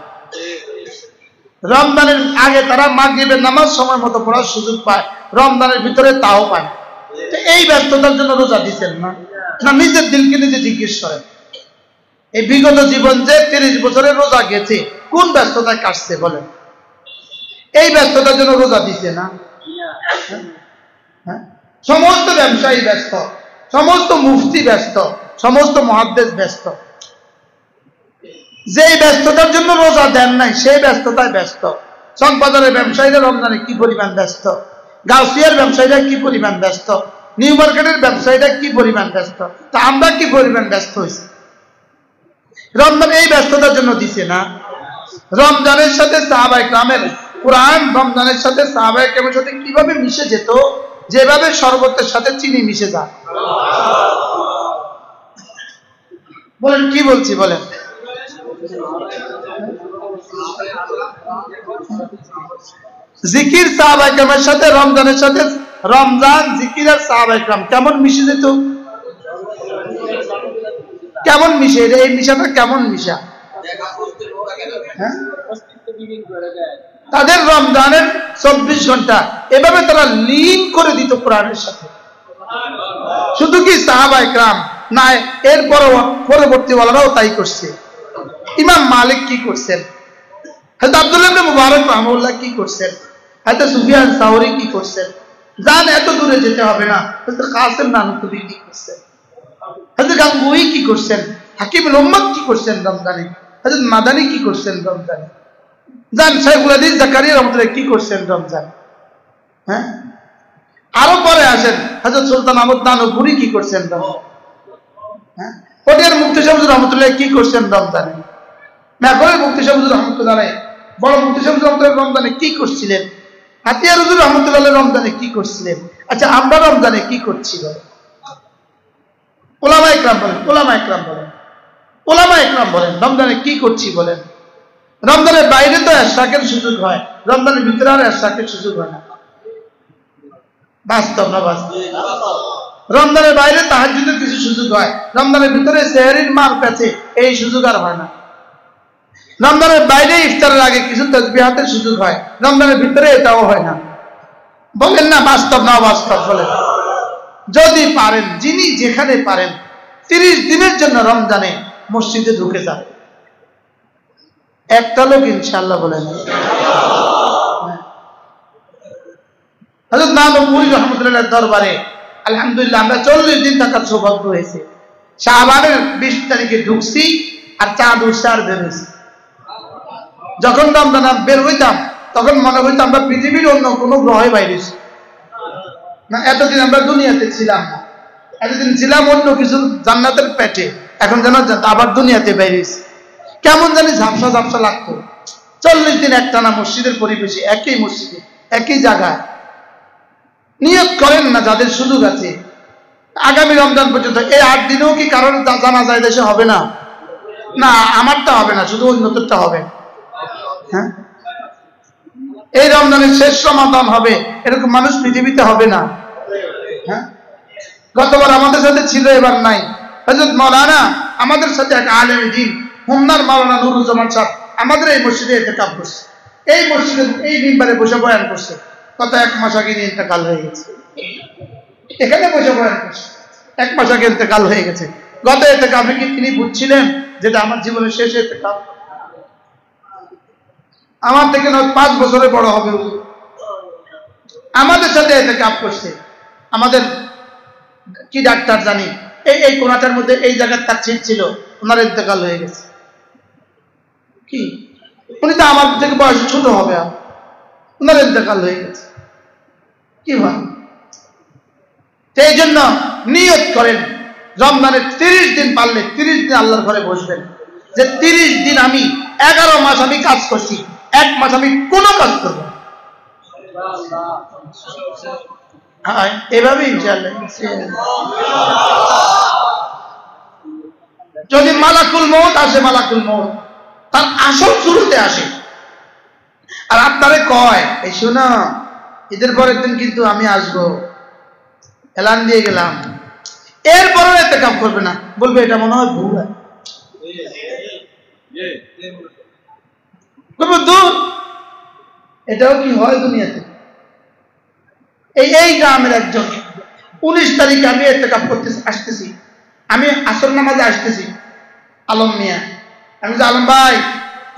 রমজানের আগে তারা মাগরিবের নামাজ সময় মতো পড়ার সুযোগ পায়, রমজানের ভিতরে তাও পায় না। এই ব্যস্ততার জন্য রোজা দিচ্ছেন না? না নিজের দিলকে নিজে জিজ্ঞেস করেন। এই বিগত জীবন যে 30 বছরের রোজা গেছে কোন ব্যস্ততায় কাটছে? বলেন এই ব্যস্ততার জন্য রোজা দিছে না? সমস্ত ব্যবসায়ী ব্যস্ত, সমস্ত মুফতি ব্যস্ত, সমস্ত মুহাদ্দিস ব্যস্ত। যেই ব্যস্ততার জন্য রোজা দেন নাই সেই ব্যস্ততায় ব্যস্ত। চকবাজারের ব্যবসায়ীরা রমজানে কি পরিমাণ ব্যস্ত, গাউসিয়ার ব্যবসায়ীরা কি পরিমাণ ব্যস্ত, নিউ মার্কেটের ব্যবসায়ীরা কি পরিমাণ ব্যস্ত, তা আমরা কি পরিমাণ ব্যস্ত হয়েছি? রমজান এই ব্যস্ততার জন্য দিছে না? রমজানের সাথে সাহাবায়ে কেরামের কোরআন রমজানের সাথে সাহাবায়ে কেরামের সাথে কিভাবে মিশে যেত যেভাবে শরবতের সাথে চিনি মিশে যায়। বলেন কি বলছি বলেন? জিকির সাহাবায়ে কেরামের সাথে রমজানের সাথে রমজান জিকির আর সাহাবায়ে কেরাম কেমন মিশে যেত, কেমন মিশে, এই মিশাটা কেমন মিশা? তাদের রমজানের 24 ঘন্টা এভাবে তারা লীন করে দিত কোরআনের সাথে। শুধু কি সাহাবায়ে কেরাম না, এর পরবর্তী ওয়ালারাও তাই করছে। ইমাম মালিক কি করছেন, হযরত আব্দুল্লাহ ইবনে মুবারক রাহমাহুল্লাহ কি করছেন, হযরত সুফিয়ান সাওরি কি করছেন, জান এত দূরে যেতে হবে না, হযরত কাসিম নানুতুবি কি করছেন, হযরত গাঙ্গুহি কি করছেন, হাকিমুল উম্মত কি করছেন রমজানে, হযরত মাদানী কি করছেন রমজানে, জান শাইখুল হাদিস জাকারিয়া রাহমাতুল্লাহ কি করছেন রমজানে। হ্যাঁ, আরো পরে আসেন হযরত সুলতান আহমদ নানুপুরি কি করছেন রমজানে। হ্যাঁ, পটিয়ার মুফতি সাহেব হুজুর রহমাতুল্লাহ কি করছেন রমজানে। মেঘরের মুফতি সাহেব হুজুর রহমাতুল্লাহ, বড় মুফতি সাহেব হুজুর রহমাতুল্লাহ রমজানে কি করছিলেন, হাতিয়ার হুজুর রহমাতুল্লাহ রমজানে কি করছিলেন। আচ্ছা, আমরা রমজানে কি করছিল? ওলামায়ে কেরাম বলেন, ওলামায়ে কেরাম বলেন, ওলামায়ে কেরাম বলেন রমজানে কি করছি বলেন। রমজানের বাইরে তো ইশরাকের সুযোগ হয়, রমজানের ভিতরে আর ইশরাকের সুযোগ হয় না। বাস্তব না বাস্তব? রমজানের বাইরে তাহাজ্জুদের কিছু সুযোগ হয়, রমজানের ভিতরে সেহরির মার কাছে এই সুযোগ আর হয় না। রমজানের বাইরে ইফতারের আগে কিছু তাসবিহাতের সুযোগ হয়, রমজানের ভিতরে এটাও হয় না। বলেন না বাস্তব না বাস্তব? বলেন। যদি পারেন, যিনি যেখানে পারেন 30 দিনের জন্য রমজানে মসজিদে ঢুকে যান। একটা লোক ইনশাআল্লাহ বলেন। হযরত নানুপুরি রাহমাতুল্লাহ দরবারে আলহামদুলিল্লাহ আমরা 40 দিন থাকার সৌভাগ্য হয়েছে। শাবানের 20 তারিখে ঢুকছি আর চাঁদ উঠছে আর বের হয়েছে। যখন রমজান বের হইতাম তখন মনে হইতো আমরা পৃথিবীর অন্য কোনো গ্রহে বাইরেছি না। এতদিন আমরা দুনিয়াতে ছিলাম না, এতদিন ছিলাম অন্য কিছু জান্নাতের পেটে, এখন যেন আবার দুনিয়াতে বাইরেছি। কেমন জানি ঝাপসা ঝাপসা লাগতো। 40 দিন একটানা মসজিদের পরিবেশে, একই মসজিদে একই জায়গায়। নিয়ত করেন না যাদের সুযোগ আছে, আগামী রমজান পর্যন্ত এই 8 দিনেও কি কারোর জানাজা দেশে হবে না? না, আমারটা হবে না, শুধু অন্যদেরটা হবে। হ্যাঁ, এই রমজানের শেষ রমাদান হবে এরকম মানুষ পৃথিবীতে হবে না। হ্যাঁ, গতবার আমাদের সাথে ছিল, এবার নাই। হযরত মাওলানা আমাদের সাথে এক আলেম দ্বীন হোমনার মাওলানা নুরুজ্জামান সাহেব আমাদের এই মসজিদে ইতিকাফ করছে, এই মসজিদে এই মিম্বারে বসে বয়ান করছে। কত 1 মাস আগে ইন্তেকাল হয়ে গেছে, এখানে বসে বয়ান করছে, 1 মাস আগে ইন্তেকাল হয়ে গেছে। গত ইতিকাফে কি তিনি বুঝছিলেন যেটা আমার জীবনের শেষ ইতিকাফ? আমার থেকে 5 বছরে বড় হবে, আমাদের সাথে ইতিকাফ করছে। আমাদের কি ডাক্তার জানি এই কোনাটার মধ্যে এই জায়গার তাকসির ছিল, ওনার ইন্তেকাল হয়ে গেছে। কি, উনি তো আমার থেকে বয়সে ছোট হবে, ওনার ইন্তেকাল হয়ে গেছে। কি ভাই, এই জন্য নিয়ত করেন রমজানের 30 দিন পারলে 30 দিন আল্লাহর ঘরে বসবেন, যে 30 দিন আমি 11 মাস আমি কাজ করছি, 1 মাস আমি কোনো কাজ করব না। এভাবে ইনশাআল্লাহ যদি মালাকুল মউত আসে, মালাকুল মউত তার আসল শুরুতে আসে আর আপনারে কয় এই শোনো ঈদের পরের দিন কিন্তু আমি আসবো, এলান দিয়ে গেলাম, এরপরও ইতিকাফ করবে না, বলবে এটা মনে হয় ভুল। দূর, এটাও কি হয় দুনিয়াতে? এই গ্রামের একজন 19 তারিখে আমি ইতিকাফ করতে আসতেছি, আমি আসর নামাজে আসতেছি, আলম মিয়া। আমি বলছি আলম ভাই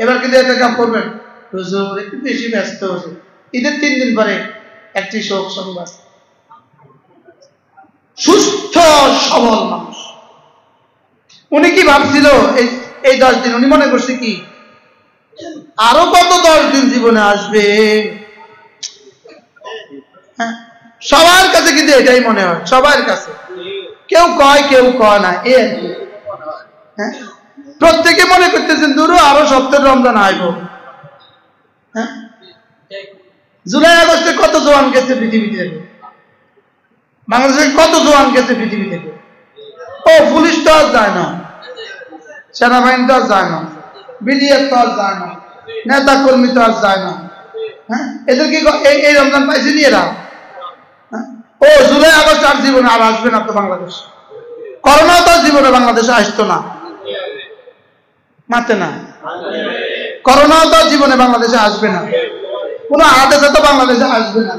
এবার কিন্তু ইতিকাফ করবেন? হুজুর একটু বেশি ব্যস্ত হচ্ছে। ঈদের 3 দিন পরে একটি শোক সংবাদ, সুস্থ সবল মানুষ। উনি কি ভাবছিল এই 10 দিন, উনি মনে করছে কি আরো কত 10 দিন জীবনে আসবে। হ্যাঁ, সবার কাছে কিন্তু এটাই মনে হয়, সবার কাছে। কেউ কয় কেউ কয় না, হ্যাঁ, প্রত্যেকে মনে করতেছেন দূরও আরো 70 রমজান আসবো। হ্যাঁ, জুলাই আগস্টে কত জওয়ান গেছে পৃথিবীতে, বাংলাদেশে কত জওয়ান গেছে পৃথিবী থেকে? ও পুলিশ তো আর যায় না, সেনাবাহিনী তো আর যায় না, বিডিএফ তো আর যায় না, নেতা কর্মী তো আর যায় না। হ্যাঁ, এদের কি এই রমজান পাইছে নি এরা? ও জুলাই আগস্ট আর জীবনে আর আসবে না তো বাংলাদেশ। করোনা তো জীবনে বাংলাদেশে আসতো না, মাতে না। করোনা তো জীবনে বাংলাদেশে আসবে না, কোনো আদেশে তো বাংলাদেশে আসবে না।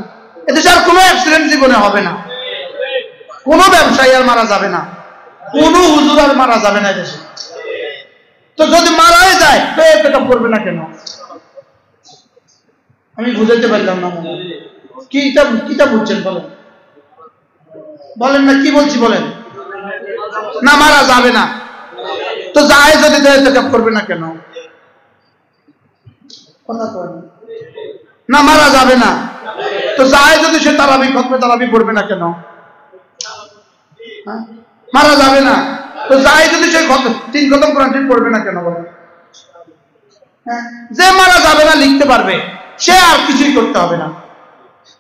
এদেশে আর কোনো অ্যাক্সিডেন্ট জীবনে হবে না, কোনো ব্যবসায়ী আর মারা যাবে না, কোনো হুজুর আর মারা যাবে না এদেশে। তো যদি মারাই যায় তো এটা করবে না কেন? আমি বুঝাতে পারলাম না। কিটা বুঝছেন বলেন, বলেন না কি বলছি বলেন। না মারা যাবে না তো যায় যদি এটা করবে না কেন? কথা কয় না মারা যাবে না তো যায় যদি সে তারাবি খতমে তারাবি পড়বে না কেন? মারা যাবে না তো যায় যদি সে 3 খতম কোরআন শরীফ পড়বে না কেন বলেন? যে মারা যাবে না লিখতে পারবে সে আর কিছুই করতে হবে না।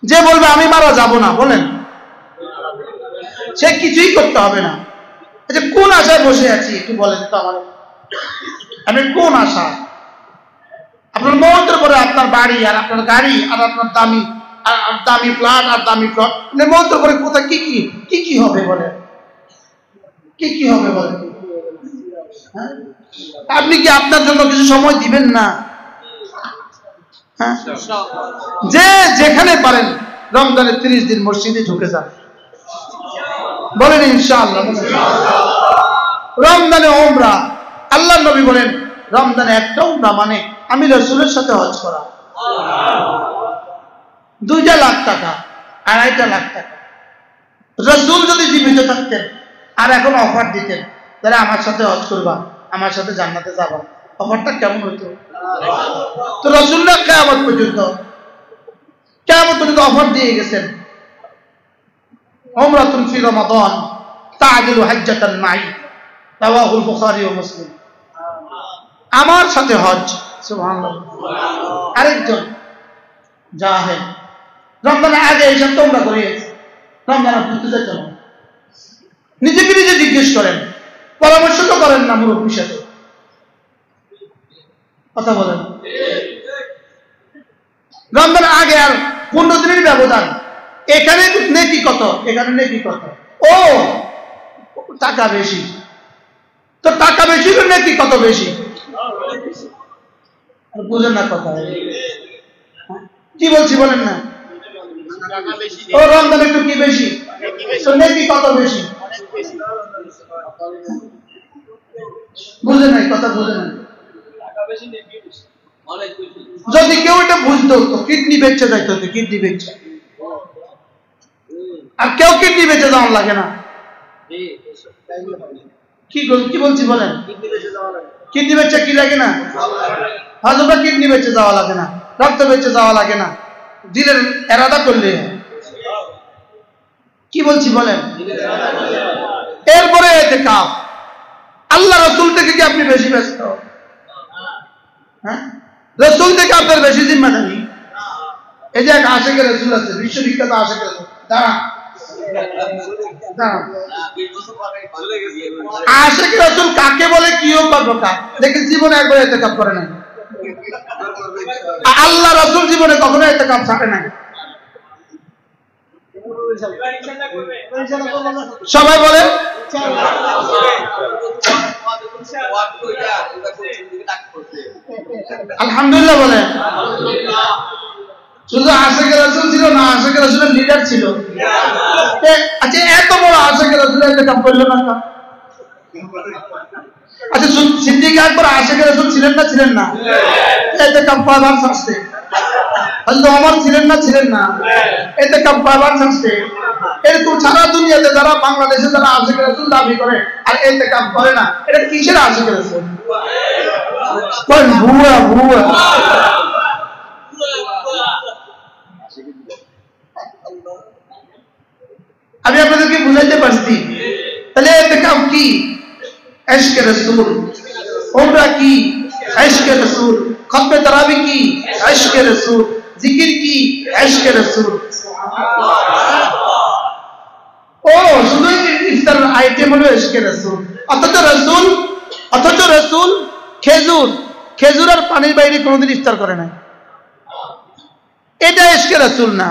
যে বলবে আমি মারা যাব না বলেন, সে কিছুই করতে হবে না। আচ্ছা কোন আশায় বসে আছি একটু বলেন তো আমার, আমি কোন আশা? আপনার মৌতের পরে আপনার বাড়ি আর আপনার গাড়ি আর আপনার দামি ফ্ল্যাট আর দামি প্লট, মৌতের পরে কোথায় কি হবে বলেন? কি হবে বলেন? আপনি কি আপনার জন্য কিছু সময় দিবেন না? যে যেখানে পারেন রমজানের 30 দিন মসজিদে ঢুকে যান, বলেন ইনশাআল্লাহ। রমজানে উমরা, আল্লাহর নবী বলেন রমজানে একটা উমরা মানে আমি রাসূলের সাথে হজ করা। 2 লাখ টাকা, 2.5 লাখ টাকা। রাসূল যদি জীবিত থাকতেন আর এখন অফার দিতেন তাহলে আমার সাথে হজ করবা, আমার সাথে জান্নাতে যাবা, অফারটা কেমন হতো? তো রাসূলুল্লাহ কিয়ামত পর্যন্ত অফার দিয়ে গেছেন, উমরাতুন ফি রমাদান তা'দিলু হাজ্জাতান মাই, রাওয়াহুল বুখারী ও মুসলিম। আমার সাথে হজ, সুবহানাল্লাহ। আরেকজন জাহেল রমজানের আগে এইসব তোমরা করে রমজান ঘুরতে যেত না, নিজেকে নিজে জিজ্ঞেস করেন, পরামর্শ তো করেন না মুরব্বীর সাথে, কথা বলেন। রমজানের আগে আর 15 দিনের ব্যবধান, এখানে নেকি কত, এখানে নেকি কত, ও টাকা বেশি, তো টাকা বেশি নেকি কত বেশি, বুঝেন না কথা কি বলছি বলেন না? ও রমজান একটু কি বেশি, তো নেকি কত বেশি, বুঝে নাই কথা, বুঝে নাই। যদি কেউ এটা বুঝতো তো কিডনি বেচে যাইতো, কিডনি বেচে, আর কেউ কিডনি বেচে যাওয়ার লাগে না। কি বলছি বলেন? কিডনি বেচে কি লাগে না? হজরত কিডনি বেচে যাওয়া লাগে না, রক্ত বেচে যাওয়া লাগে না, দিলের এরাদা করলে। কি বলছি বলেন? এরপরে ইতিকাফ, আল্লাহ রাসূল থেকে কি আপনি বেশি ব্যস্ত? হ্যাঁ, রাসূল থেকে আপনার বেশি জিম্মাদারি। এই যে এক আশিক রাসূল আছে, বিশ্ববিখ্যাত আশিক রাসূল, দাঁড়া আশিক রাসূল কাকে বলে, কিও করবো কার? দেখেন জীবনে একবার ইতিকাফ করে নাই। আল্লাহ রাসূল জীবনে কখনো ইতিকাফ ছাড়ে নাই। সবাই বলে আলহামদুলিল্লাহ বলে। শুধু আশিক রাসূল ছিল না, আশিক রাসূলের লিডার ছিল। আচ্ছা এত বড় আশিক রাসূল ইতিকাফ করলো না? আচ্ছা সিদ্দিক আকবর আশিক রাসূল ছিলেন না? ছিলেন না? ইতিকাফ কয়বার ছাড়ছে? হযরত ওমর ছিলেন না? ছিলেন না? ইতিকাফ কয়বার ছাড়ছে? এরকম সারা দুনিয়াতে যারা বাংলাদেশে যারা আশিক রাসূল দাবি করে আর ইতিকাফ করে না, এটা কিসের আশিক রাসূল? কোন ভুয়া ভুয়া। আমি আপনাদেরকে বুঝাইতে পারছি। তাহলে ইতিকাফ কি? ইশকে রাসূল। উমরা কি? ইশকে রাসূল। খতমে তারাবি কি? ইশকে রাসূল। জিকির কি? ইশকে রাসূল। ও শুধু ইফতার আইটেম হলো ইশকে রাসূল, অথচ রাসূল খেজুর আর পানির বাইরে কোনোদিন ইফতার করে নাই। এটা ইশকে রাসূল না,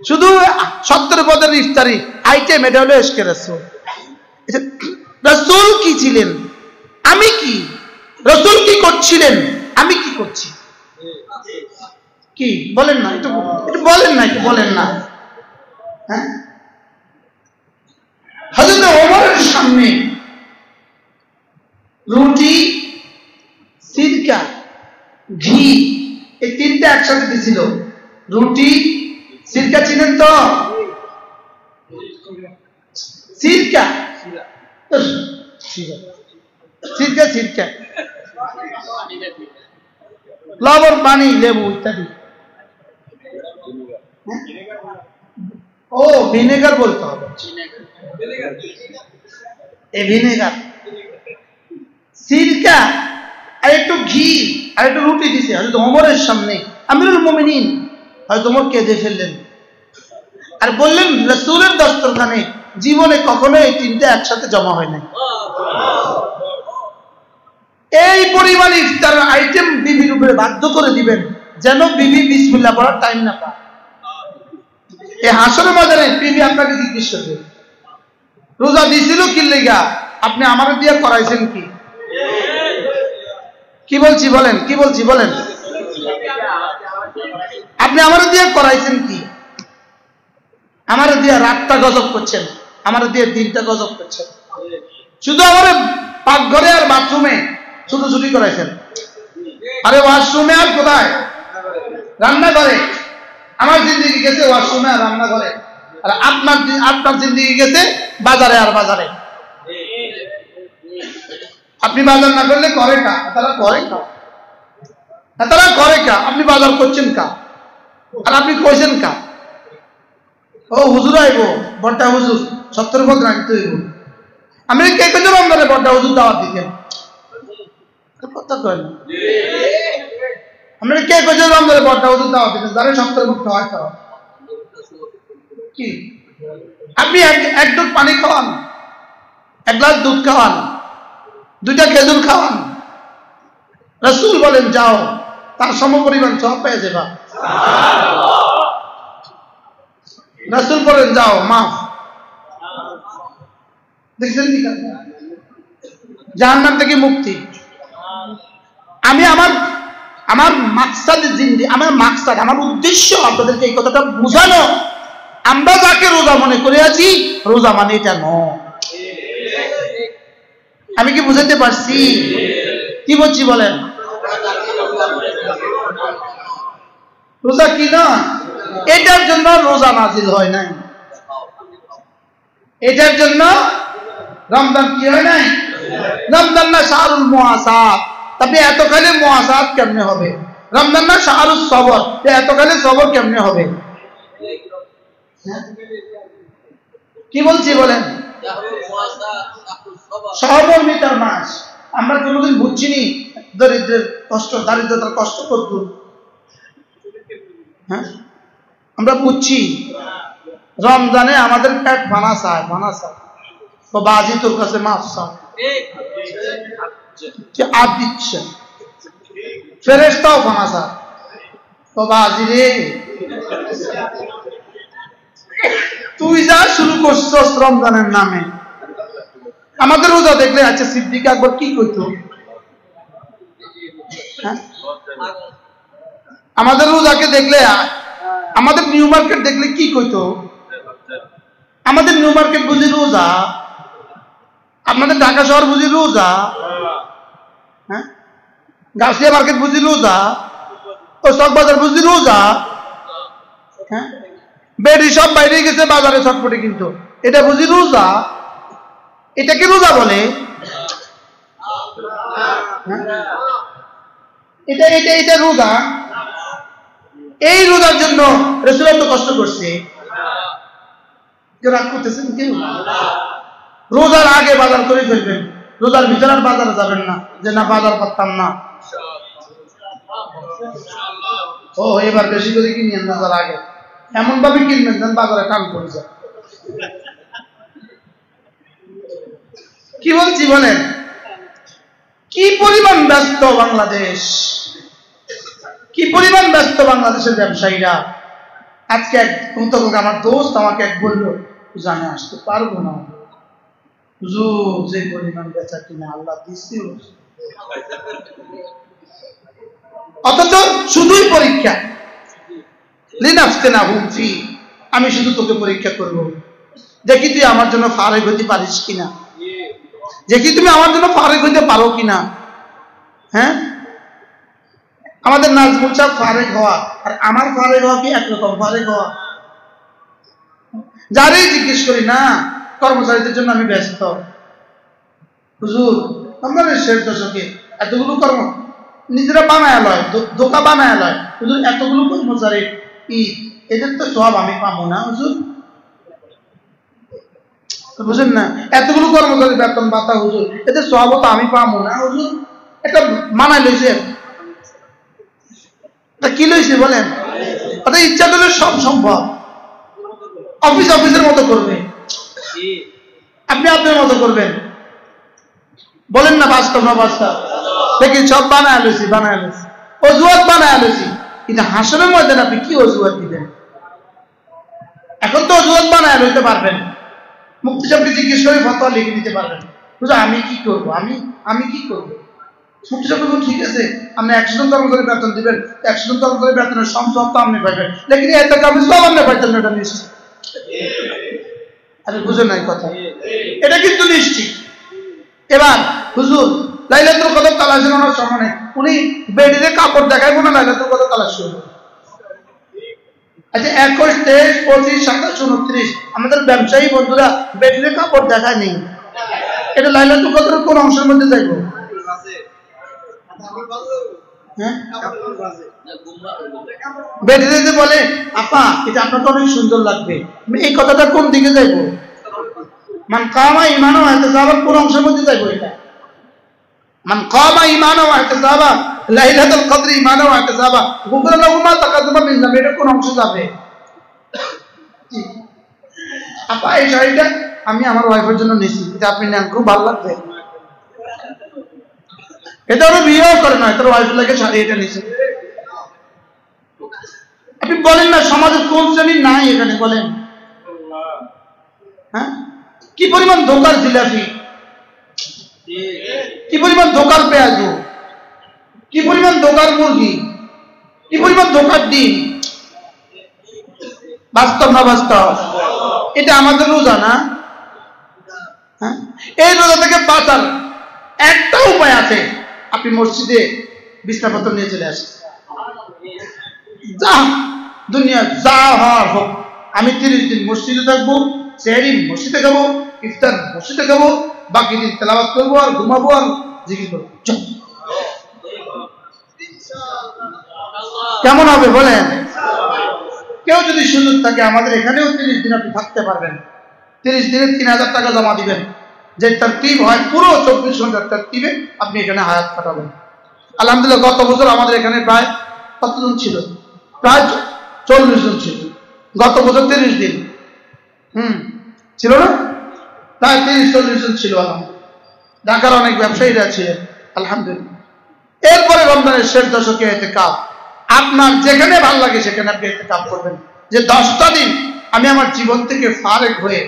শুধু 70 পদের ইফতারি আইটেম, এটা হলো ইশকে রাসূল। রাসূল কি ছিলেন, আমি কি? রাসূল কি করছিলেন, আমি কি করছি? কি বলেন না, একটু বলেন না, একটু বলেন না। হ্যাঁ, হযরত ওমরের সামনে রুটি, সিরকা, ঘি, এই তিনটা একসাথে দিছিল। রুটি, সিরকা চিনেন তো? সিরকা লবণ, পানি, লেবু ইত্যাদি। ও ভিনেগার বলতে হবে, ভিনেগার, সিরকা আর একটু ঘি আর একটু রুটি দিছে হয়তো ওমরের সামনে। আমিরুল মুমিনিন হয়তো ওমর কেঁদে ফেললেন আর বললেন, রাসূলের দস্তরখানে জীবনে কখনো এই তিনটা একসাথে জমা হয় নাই। এই পরিমাণ ইফতার আইটেম বিবির উপরে বাধ্য করে দিবেন যেন বিবি বিসমিল্লাহ পড়ার টাইম না পায়। এই হাসরের ময়দানে বিবি আপনাকে জিজ্ঞেস করবে, রোজা দিছিল কি লেগা, আপনি আমার দিয়ে করাইছেন কি? কি বলছি বলেন, কি বলছি বলেন, আপনি আমার দিয়ে করাইছেন কি? আমার দিয়ে রাতটা গজব করছেন, আমার দিয়ে দিনটা গজব করছেন। শুধু আমার পাকঘরে আর বাথরুমে ছুটোছুটি করাইছেন। আরে ওয়াশরুমে আর কোথায়? রান্নাঘরে। আমার জিন্দেগি গেছে ওয়াশরুমে আর রান্নাঘরে, আর আপনার জিন্দেগি গেছে বাজারে আর বাজারে। আপনি বাজার না করলে করে কা? তারা করে কা? আপনি বাজার করছেন কা? আর আপনি কইছেন কা? ও হুজুর আইব, বড়টা হুজুর 70 পদ রাখতে হইব। আমি কে কইতে রমজানে বড়টা হুজুর দাওয়াত দিতেন? কথা কয় না। আমি কে কইতে রমজানে বড়টা হুজুর দাওয়াত দিতেন? যারা 70 পদ খাওয়ায় খাওয়া কি? আপনি এক দুধ পানি খাওয়ান, এক গ্লাস দুধ খাওয়ান, 2টা খেজুর খাওয়ান, রাসূল বলেন যাও, তার সমপরিমাণ সওয়াব পেয়ে যাবা। রাসূল বলেন যাও, মাফ। দেখছেন কি জাহান্নাম থেকে মুক্তি। আমি আমার মাকসাদ আমার উদ্দেশ্য আপনাদেরকে এই কথাটা বোঝানো, আমরা যাকে রোজা মনে করে আছি, রোজা মানে এটা নয়। আমি কি বুঝাতে পারছি? কি বলছি বলেন? রোজা কি না, এটার জন্য রোজা নাজিল হয় নাই, এটার জন্য রমজান কি হয় নাই। রমজান না শাহরুল মুআসাত, তবে এতকালে মুআসাত কেমনে হবে? রমজান না শাহরুল সবর, এতকালে সবর কেমনে হবে? কি বলছি বলেন? সহমর্মিতার মাস। আমরা কোনোদিন বুঝছিনি দরিদ্রের কষ্ট, দারিদ্রতার কষ্ট করত। হ্যাঁ, আমরা বুঝছি রমজানে আমাদের পেট ভানা চায়, তো বাজি তোর কাছে মাফ চায়, আর দিচ্ছে ফেরেশতাও ভানা চায়, তো বাজি রে তুই যা শুরু করছস রমজানের নামে। আমাদের রোজা দেখলে আচ্ছা সিদ্দিক আকবর কি কইতো? আমাদের রোজাকে দেখলে, আমাদের নিউ মার্কেট দেখলে কি কইতো? আমাদের নিউ মার্কেট বুঝি রোজা, আপনাদের ঢাকা শহর বুঝি রোজা, হ্যাঁ, গাছিয়া মার্কেট বুঝি রোজা, ও চকবাজার বুঝি রোজা, হ্যাঁ, বেডি সব বাইরে গেছে বাজারে চটপটে, কিন্তু এটা বুঝি রোজা? এটাকে রোজা বলে? এটা রোজা? এই রোজার জন্য রাসূল এত কষ্ট করছে, কেউ রাগ করতেছেন? কেউ রোজার আগে বাজার করে ফেলবেন, রোজার ভিতরে আর বাজারে যাবেন না যে না বাজার করতাম না। ও এবার বেশি করে কিনিয়েন রোজার আগে, এমন ভাবে কিনবেন যেন বাজারে টান পড়ে যায়। কি বলছি বলেন? কি পরিমাণ ব্যস্ত বাংলাদেশ, কি পরিমাণ ব্যস্ত বাংলাদেশের ব্যবসায়ীরা। আজকে এক আমার দোস্ত আমাকে এক বললো, জানে আসতে পারবো না হুজুর, যে পরিমাণ বেচা কিনা আল্লাহ দিচ্ছে। অথচ শুধুই পরীক্ষা, আমি শুধু তোকে পরীক্ষা করবো, দেখি তুই আমার জন্য ফারেক হইতে পারিস কিনা, দেখি তুমি আমার জন্য ফারেক হইতে পারো কিনা। হ্যাঁ, আমাদের নাজমুল সাহেব ফারেক হওয়া আর আমার ফারেক হওয়া কি একরকম? ফারেক হওয়া, যারাই জিজ্ঞেস করি না, কর্মচারীদের জন্য আমি ব্যস্ত। হুজুর আমাদের শেষ দশকে এতগুলো কর্ম নিজেরা বানায় লয়, দোকা বানায় লয়, হুজুর এতগুলো কর্মচারী এদের তো সব আমি পাবো না হুজুর, বুঝেন না? এতগুলো কর্মচারী বেতন ভাতা হুজুর, এদের সব তো আমি পাবো না হুজুর। এটা মানায় লইছে, কি লইছে বলেন? ওটা ইচ্ছা করলে সব সম্ভব। অফিসের মতো করবে, আপনি আপনার মতো করবেন, বলেন না বাস্তব না বাস্তব? দেখি সব বানায় লইছি, অজুহাত বানায় লইছি, কিন্তু হাসরের মধ্যে আপনি কি অজুহাত দিবেন? এখন তো অজুহাত বানায় লইতে পারবেন, মুক্তি সাহেবকে জিজ্ঞেস করে ফতোয়া লিখে দিতে পারবেন। বুঝা আমি কি করবো, আমি কি করবো? মুক্তি সাহেব বলুন ঠিক আছে, আপনি 100 জন কর্মচারী বেতন দিবেন, 100 জন কর্মচারী বেতনের সব তো আপনি পাইবেন, লেকিন এত কাজ সব আপনি পাইতেন না, এটা নিশ্চিত। আরে বুঝেন নাই কথা, এটা কিন্তু নিশ্চিত। এবার হুজুর লাইলাতুল কদর তালাশ করার সময় নেই, উনি বেডিতে কাপড় দেখাইবো না লাইলাতুল কদর তালাশ করবো। আচ্ছা 21, 23, 25, 27, 29 আমাদের ব্যবসায়ী বন্ধুরা বেডিতে কাপড় দেখায় নেই, এটা লাইলাতুল কদরের কোন অংশের মধ্যে যাইব? বেডিতে বলে আপা এটা আপনাকে অনেক সুন্দর লাগবে, এই কথাটা কোন দিকে যাইব? মান কামা ঈমানান ওয়া ইহতিসাবান কোন অংশের মধ্যে যাইব? এটা মান কামা ঈমানান ওয়া ইহতিসাবান লাইলাতুল কদর ঈমানান ওয়া ইহতিসাবান গুফরা লাহু মা তাকাদ্দামা মিন যামবি, এটা কোন অংশে যাবে? আপা এই শাড়িটা আমি আমার ওয়াইফের জন্য নিয়েছি, এটা আপনি নেন, খুব ভালো লাগবে। এটা ওরা বিয়েও করে না, তোর ওয়াইফের লাগে শাড়ি এটা নিয়েছে। আপনি বলেন না সমাজের কোন শ্রেণীর নাই এখানে বলেন? হ্যাঁ, কি পরিমাণ ধোকার জিলাপি, কি পরিমাণ ধোকার পেঁয়াজ, কি পরিমাণ ধোকার মুরগি, কি পরিমাণ ধোকার ডিম। বাস্তব না বাস্তব? এটা আমাদের রোজা না? হ্যাঁ, এই রোজা থেকে বাঁচার একটা উপায় আছে, আপনি মসজিদে বিছনাপত্র নিয়ে চলে আসেন, যা দুনিয়া যা হওয়ার হোক, আমি 30 দিন মসজিদে থাকবো, সেহরি মসজিদে খাবো, ইফতার মসজিদে খাবো, বাকি দিন তেলাওয়াত করবো আর ঘুমাবো আর জিকির করবো। কেমন হবে বলেন? কেউ যদি সুযোগ থাকে আমাদের এখানেও 30 দিন আপনি থাকতে পারবেন, 30 দিনে 3000 টাকা জমা দিবেন, যে তারতিব হয় পুরো 24 ঘন্টার তারতিবে আপনি এখানে হায়াত কাটাবেন। আলহামদুলিল্লাহ গত বছর আমাদের এখানে প্রায় কতজন ছিল? প্রায় 40 জন ছিল গত বছর 30 দিন। ছিল না? প্রায় 30-40 জন ছিল। ঢাকার অনেক ব্যবসায়ীরা ছিলেন আলহামদুলিল্লাহ। এরপরে রমজানের শেষ দশকে ইতিকাফ, আপনার যেখানে ভালো লাগে সেখানে আপনি ইতিকাফ করবেন, যে 10টা দিন আমি আমার জীবন থেকে ফারেক হয়ে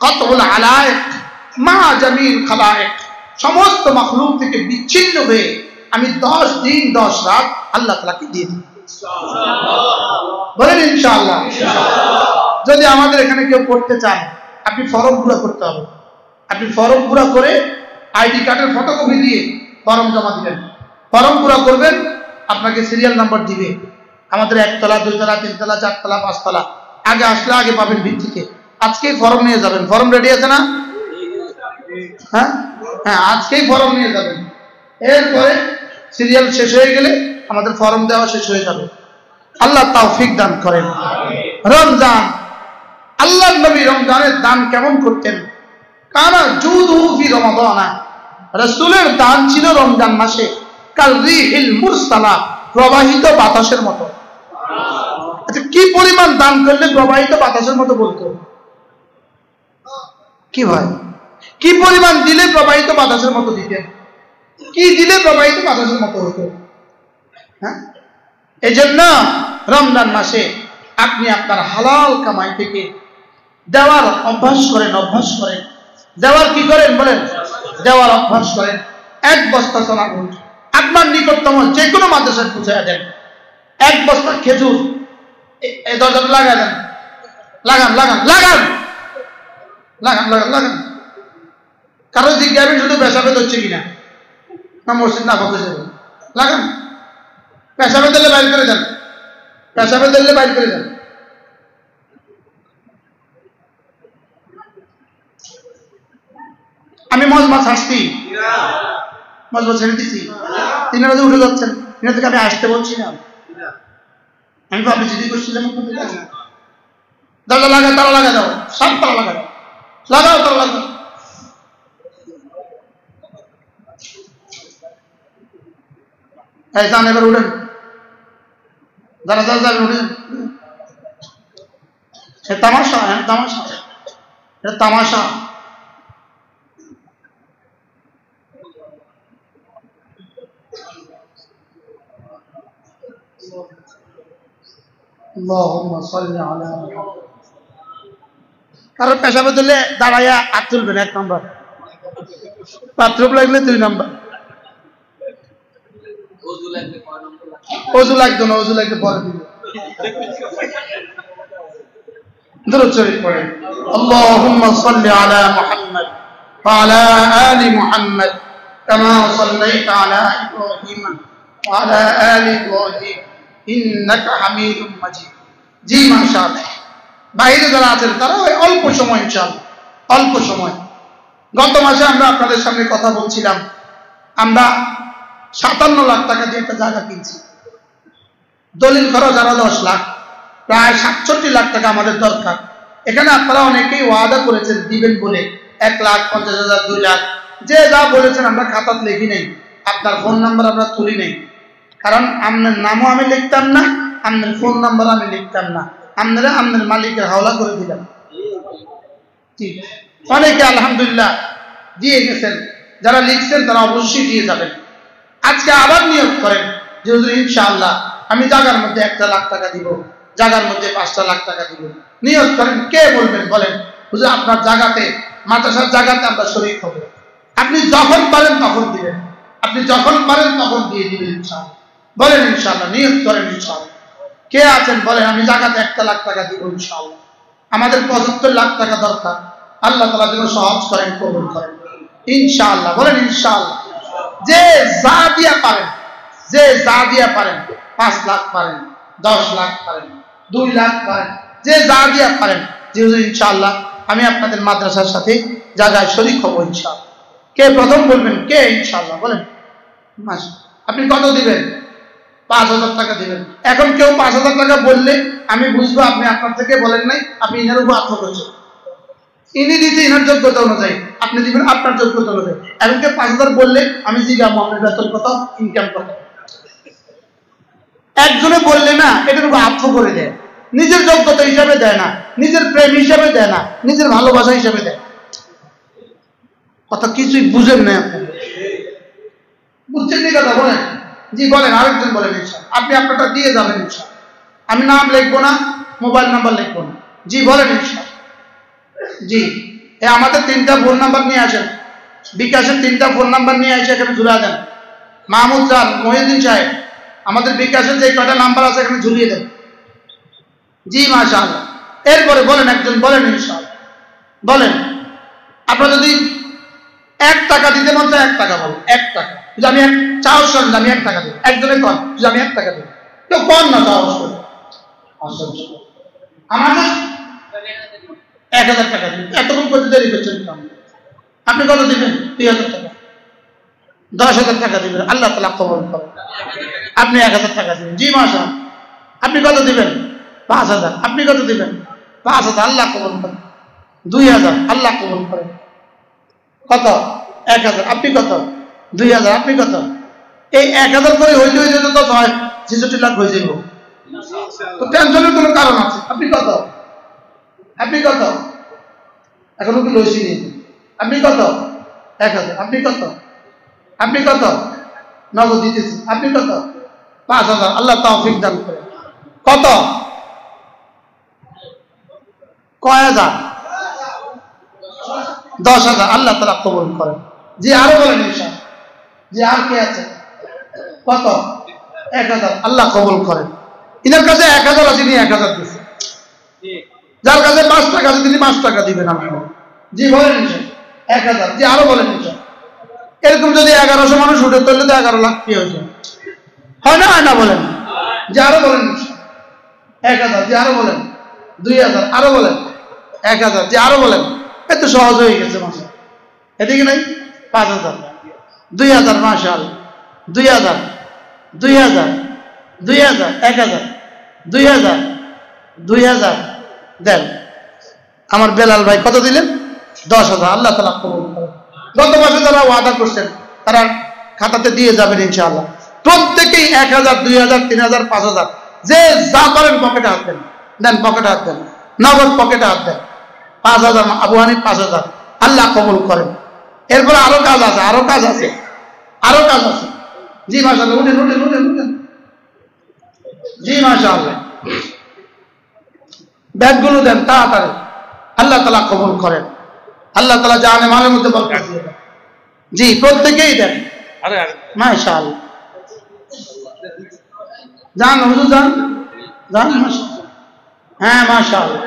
কতগুলো আলায়েক মা জামিল খালায়েক সমস্ত মাখলুক থেকে বিচ্ছিন্ন হয়ে আমি 10 দিন 10 রাত আল্লাহ তাআলাকে দিয়ে দিই। বলেন ইনশাআল্লাহ। যদি আমাদের এখানে কেউ করতে চান, আপনি ফর্ম পুরো করতে হবে। আপনি ফর্ম পুরো করে আইডি কার্ডের ফটোকপি দিয়ে ফর্ম জমা দিবেন। ফর্ম পুরো করবেন, আপনাকে সিরিয়াল নাম্বার দিবে। আমাদের 1 তলা 2 তলা 3 তলা 4 তলা 5 তলা, আগে আসলে আগে পাবেন ভিত্তিতে। আজকেই ফর্ম নিয়ে যাবেন। ফর্ম রেডি আছে না? হ্যাঁ হ্যাঁ, আজকেই ফর্ম নিয়ে যাবেন। এরপরে সিরিয়াল শেষ হয়ে গেলে আমাদের ফর্ম দেওয়া শেষ হয়ে যাবে। আল্লাহ তৌফিক দান করেন। রমজান, আল্লাহর নবী রমজানের দান কেমন করতেন? কানা জুদুহু ফি রমাদান, রাসূলের দান ছিল রমজান মাসে কাল রিহিল মুরসালা, প্রবাহিত বাতাসের মতো। আচ্ছা কি পরিমাণ দান করলে প্রবাহিত বাতাসের মতো বলতো? কি ভাই, কি পরিমাণ দিলে প্রবাহিত বাতাসের মতো দিতেন? কি দিলে প্রবাহিত বাতাসের মতো হতো? হ্যাঁ, এই জন্য রমজান মাসে আপনি আপনার হালাল কামাই থেকে দেওয়ার অভ্যাস করেন, অভ্যাস করেন। দেওয়ার কি করেন বলেন? দেওয়ার অভ্যাস করেন। 1 বস্তা সোনা গুড় আপনার নিকটতম যে কোনো মাদ্রাসায় পৌঁছায় দেন। 1 বস্তা খেজুর এই দরজাটা লাগায় দেন। লাগান লাগান লাগান লাগান লাগান লাগান। কারো জিজ্ঞাসা শুধু পেশাবে হচ্ছে কিনা, না মসজিদ না বলতেছে, লাগান। পেশাবে দিলে বাইর করে দেন, পেশাবে দিলে বাইর করে দেন। আমি মজমা ছাড়ছি, মজমা ছেড়ে দিচ্ছি, 3 বাজে উঠে যাচ্ছেন, 3 থেকে আমি আসতে বলছি না। আমি তো আপনি জিজ্ঞেস করছিলাম দরজা লাগা, তারা লাগা দাও, সব তারা লাগা দাও, লাগাও তারা লাগাও। এই যান এবার উঠেন, যারা যারা যাবেন উঠেন। সে তামাশা, হ্যাঁ তামাশা, এটা তামাশা। কারো পেশাবে দিলে দাঁড়াইয়া হাত তুলবেন 1 নম্বর, বাথরুম লাগলে 2 নম্বর, অজু লাগতো না, অজু লাগতে পরে দিবে। দরুদ শরীফ পড়েন, আল্লাহুম্মা সাল্লি আলা মুহাম্মদ ওয়া আলা আলি মুহাম্মদ কামা সাল্লাইতা আলা ইব্রাহিম ওয়া আলা আলি ইব্রাহিম ইন্নাকা হামিদুম মাজিদ। জি মাশাআল্লাহ। বাইরে যারা আছেন তারা ওই অল্প সময়, ইনশাআল্লাহ অল্প সময়। গত মাসে আমরা আপনাদের সামনে কথা বলছিলাম, আমরা 57 লাখ টাকা দিয়ে একটা জায়গা কিনছি। দলিল খরচ আরো 10 লাখ, প্রায় 67 লাখ টাকা আমাদের দরকার। এখানে আপনারা অনেকেই ওয়াদা করেছেন দিবেন বলে, 1,50,000, 2 লাখ, যে যা বলেছেন আমরা খাতাত লিখি নেই, আপনার ফোন নাম্বার আমরা তুলি নেই। কারণ আপনার নামও আমি লিখতাম না, আপনার ফোন নাম্বার আমি লিখতাম না, আপনারা আপনার মালিকের হাওলা করে দিলাম। ঠিক, অনেকে আলহামদুলিল্লাহ দিয়ে গেছেন, যারা লিখছেন তারা অবশ্যই দিয়ে যাবেন। আজকে আবার নিয়োগ করেন যে হুজুর ইনশাআল্লাহ আমি জায়গার মধ্যে 1 লাখ টাকা দিব, জায়গার মধ্যে 5 লাখ টাকা দিব। নিয়োগ করেন। কে বলবেন বলেন হুজুর আপনার জায়গাতে, মাদ্রাসার জায়গাতে আমরা শরীক হব। আপনি যখন পারেন তখন দিবেন, আপনি যখন পারেন তখন দিয়ে দিবেন ইনশাআল্লাহ। বলেন ইনশাআল্লাহ, নিয়োগ করেন ইনশাআল্লাহ। কে আছেন বলেন আমি জায়গাতে 1 লাখ টাকা দিব ইনশাআল্লাহ। আমাদের 75 লাখ টাকা দরকার, আল্লাহ তাআলা যেন সহজ করেন, কবুল করেন ইনশাআল্লাহ। বলেন ইনশাআল্লাহ। যে যা দিয়া পারেন, যে যা দিয়া পারেন, 5 লাখ পারেন, 10 লাখ পারেন, 2 লাখ পারেন, যে যা দিয়া পারেন, যে হুজুর ইনশাআল্লাহ আমি আপনাদের মাদ্রাসার সাথে জায়গায় শরীক হব ইনশাআল্লাহ। কে প্রথম বলবেন? কে ইনশাআল্লাহ বলেন। আপনি কত দিবেন? 5,000 টাকা দিবেন। এখন কেউ 5,000 টাকা বললে আমি বুঝবো আপনি আপনার থেকে বলেন নাই, আপনি ইনার উপর আত্ম করছেন। ইনি দিতে ইনার যোগ্যতা অনুযায়ী, আপনি দিবেন আপনার যোগ্যতা অনুযায়ী। এখন কেউ 5,000 বললে আমি জিজ্ঞাসা আপনার বেতন কত, ইনকাম কত। একজনে বললে না এটার উপর আত্ম করে দেয়, নিজের যোগ্যতা হিসাবে দেয় না, নিজের প্রেম হিসাবে দেয় না, নিজের ভালোবাসা হিসাবে দেয়। কথা কিছুই বুঝেন না আপনি, বুঝছেন নি কথা? বলেন জি, বলেন আরেকজন বলেন ইনশাআল্লাহ। আপনি আপনারটা দিয়ে যাবেন ইনশাআল্লাহ। আমি নাম লিখবো না, মোবাইল নাম্বার লিখবো না। জি বলেন ইনশাআল্লাহ। জি, আমাদের 3টা ফোন নাম্বার নিয়ে আসেন, বিকাশের 3টা ফোন নাম্বার নিয়ে এসে এখানে ঝুলিয়ে দেন। মাহমুদ স্যার, মহিউদ্দিন সাহেব, আমাদের বিকাশের যে কয়টা নাম্বার আছে এখানে ঝুলিয়ে দেন। জি মাশাআল্লাহ। এরপরে বলেন একজন বলেন ইনশাআল্লাহ। বলেন আপনারা যদি 1 টাকা দিতে মন চায় 1 টাকা বলেন, 1 টাকা। যদি আমি চাওয়ার সঙ্গে আমি 1 টাকা দেবো, একজনে কন যদি আমি 1 টাকা দেবো, কেউ কন না চাওয়ার সঙ্গে। আমাদের 1,000 টাকা দিন। এতক্ষণ করতে দেরি করছেন আপনি কত দিবেন? 2,000 টাকা। 10,000 টাকা দিবেন, আল্লাহ তাআলা কবুল করেন। আপনি 1,000 টাকা দিবেন। জি মাশাআল্লাহ। আপনি কত দিবেন? 5,000। আপনি কত দিবেন? 5,000, আল্লাহ কবুল করেন। 2,000, আল্লাহ কবুল করেন। কত? 1,000। আপনি কত? 2,000। আপনি কত? এই 1,000 করে হইতে হইতে তো 66 লাখ হয়ে যাব। তো টেনশনের কোনো কারণ আছে? আপনি কত এখনো কি লইছি নি? আপনি কত? 1000। আপনি কত নগদ দিতেছি? আপনি কত? 5000। আল্লাহ তৌফিক দান করে। কত? কয় হাজার? 10,000। আল্লাহ তাআলা কবুল করেন। জি আরো বলেন ইনশাআল্লাহ। জি আর কে আছে? কত? 1000। আল্লাহ কবুল করেন। ইনার কাছে 1000 আছে, নিয়ে 1000 দিচ্ছে। যার কাছে 5 টাকা আছে তিনি 5 টাকা দিবেন আপনার। জি বলেন ইনশাআল্লাহ। 1000। জি আরো বলেন ইনশাআল্লাহ। এরকম যদি 1100 মানুষ উঠে তাহলে তো 11 লাখ কি হয়েছে? হয় না বলেন? যে আরো বলেন 1000। যে আরো বলেন 2000। আরো বলেন 1000। যে আরো বলেন। এত সহজ হয়ে গেছে মাসে। এদিকে নাই 5000, 2000, মাশাআল্লাহ, 2000, 2000, 2000, 1000, 2000, 2000 দেন। আমার বেলাল ভাই কত দিলেন? 10,000। আল্লাহ তাআলা কবুল করেন। গত মাসে যারা ওয়াদা করছেন তারা খাতাতে দিয়ে যাবেন ইনশাআল্লাহ। প্রত্যেকেই 1000, 2000, 3000, 5000 যে যা পারেন পকেটে হাত দেন। দেন পকেটে হাত দেন, নগদ পকেটে হাত দেন। 5000 আবু হানিফ 5000। আল্লাহ কবুল করেন। এরপরে আরো কাজ আছে। জি মাশাআল্লাহ, উঠেন। জি মাশাআল্লাহ, ব্যাগগুলো দেন তাড়াতাড়ি। আল্লাহ তাআলা কবুল করেন। আল্লাহ তাআলা জানে মালের মধ্যে বরকত দিয়ে দেন। জি প্রত্যেকেই দেন। মাশাআল্লাহ। যান হুজুর যান। মাশাআল্লাহ। হ্যাঁ মাশাআল্লাহ,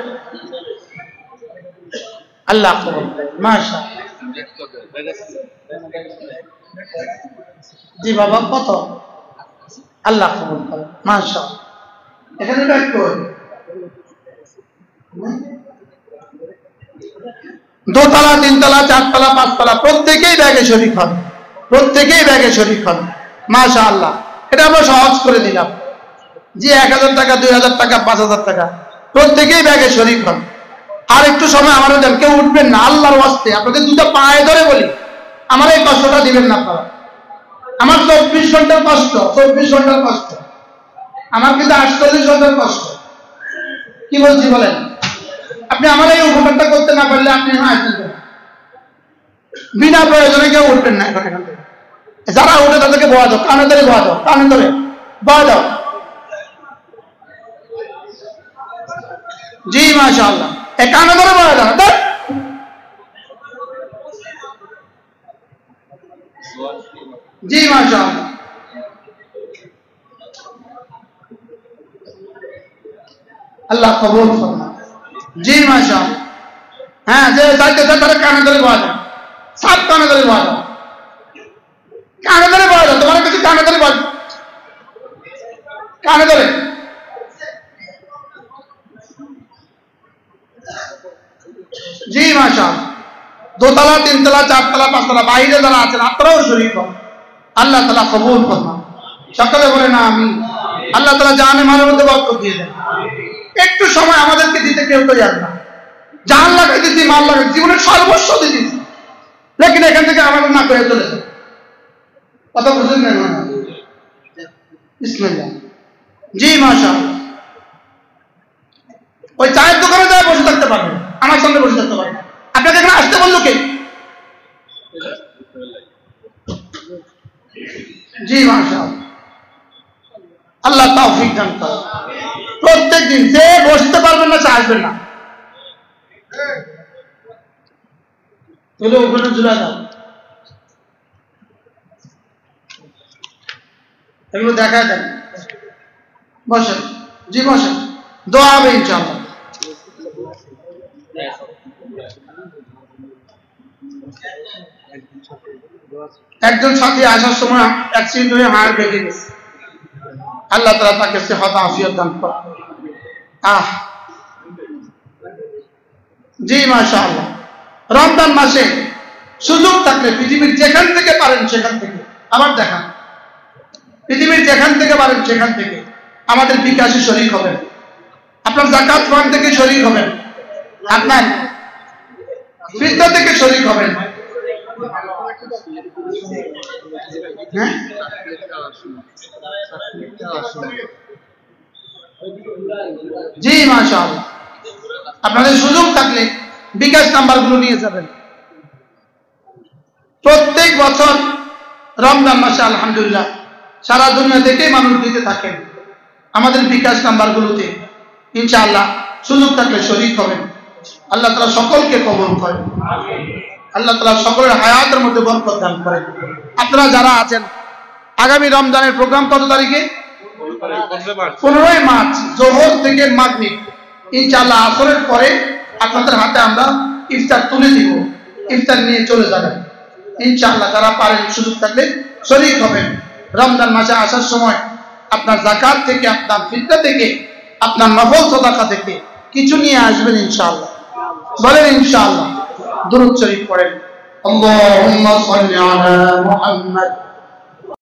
আল্লাহ কবুল করেন। মাশাআল্লাহ। জি বাবা কত? আল্লাহ কবুল করেন। মাশাআল্লাহ। এখানে ব্যাগ কই? দোতলা, 3তলা, 4তলা, 5তলা প্রত্যেকেই ব্যাগে শরীক হন। মাশাআল্লাহ। এটা আমরা সহজ করে দিলাম। জি 1000 টাকা, 2000 টাকা, 5000 টাকা প্রত্যেকেই ব্যাগে শরীক হন। আর একটু সময় আমারও দেন। কেউ উঠবেন না আল্লাহর ওয়াস্তে। আপনাদের দুটো পায়ে ধরে বলি, আমার এই কষ্টটা দিবেন না আপনারা। আমার 24 ঘন্টার কষ্ট, আমার কিন্তু 48 ঘন্টার কষ্ট। কি বলছি বলেন? আপনি আমার এই উপকারটা করতে না পারলে আপনি আসবেন বিনা প্রয়োজনে। কেউ উঠবেন না এখান থেকে। যারা উঠে তাদেরকে বয়া দাও, কানে ধরে বয়া দাও। জি মাশাআল্লাহ, এ কানে ধরে বয়া দাও। জি মাশাআল্লাহ, আল্লাহ কবুল ফরমান। জি মাশাআল্লাহ। হ্যাঁ যে যাইতে তারা কানে ধরে বয়া দাও, সব কানে ধরে বয়া দাও। তোমার কাছে কানে ধরে জি মাশাআল্লাহ। দোতলা, 3তলা, 4তলা, 5তলা বাইরে যারা আছেন আপনারাও শরীক হন। আল্লাহ তাআলা কবুল ফরমান। সকলে বলেন আমিন। আল্লাহ তাআলা জানে মালের মধ্যে বরকত দিয়ে দেন। একটু সময় আমাদেরকে দিতে কেউ তো জান না। জান লাগাই দিচ্ছি, মাল লাগাই জীবনের সর্বস্ব দিয়ে দিচ্ছি, লেকিন এখান থেকে আমাদের না করে চলে যায়। কথা বুঝলেন না? বিসমিল্লাহ। জি মাশাআল্লাহ। ওই চায়ের দোকানে যায় বসে থাকতে পারবেন, আমার সামনে বসে থাকতে পারবেন। আপনাকে এখানে আসতে বললো কে? জি মাশাআল্লাহ, আল্লাহ তৌফিক দান করেন। প্রত্যেক দিন যে বসতে পারবেন না সে আসবেন না। তাহলে ওখানে ঝুলা দাও, এগুলো দেখা দেন। বসেন। জি বসেন, দোয়া হবে ইনশাআল্লাহ। একজন সাথী আসার সময় অ্যাক্সিডেন্ট হয়ে হাড় ভেঙে গেছে। আল্লাহ তাআলা তাকে সেহত আফিয়ত দান করেন। জি মাশাআল্লাহ। রমজান মাসে সুযোগ থাকলে পৃথিবীর যেখান থেকে পারেন সেখান থেকে আবার দেখান। পৃথিবীর যেখান থেকে পারেন সেখান থেকে আমাদের বিকাশে শরীক হবেন। আপনার যাকাত ফান্ড থেকে শরীক হবেন, আপনার ফিতরা থেকে শরীক হবেন। জি মাশাআল্লাহ, আপনাদের সুযোগ থাকলে বিকাশ নাম্বারগুলো নিয়ে যাবেন। প্রত্যেক বছর রমজান মাসে আলহামদুলিল্লাহ সারা দুনিয়া থেকে মানুষ দিতে থাকেন আমাদের বিকাশ নাম্বারগুলোতে। ইনশাআল্লাহ সুযোগ থাকলে শরীক হবেন। আল্লাহ তাআলা সকলকে কবুল করেন, আল্লাহ তাআলা সকলের হায়াতের মধ্যে বরকত দান করেন। আপনারা যারা আছেন, আগামী রমজানের প্রোগ্রাম কত তারিখে? 15 মার্চ জোহর থেকে মাগরিব, ইনশাআল্লাহ আসরের পরে আপনাদের হাতে আমরা ইফতার তুলে দিব, ইফতার নিয়ে চলে যাবেন ইনশাআল্লাহ। যারা পারেন সুযোগ থাকলে শরীক হবেন। রমজান মাসে আসার সময় আপনার যাকাত থেকে, আপনার ফিতরা থেকে, আপনার নফল সাদাকা থেকে কিছু নিয়ে আসবেন ইনশাআল্লাহ। বলেন ইনশাআল্লাহ। দুরূদ শরীফ পড়েন। আল্লাহুম্মা সাল্লি আলা মুহাম্মদ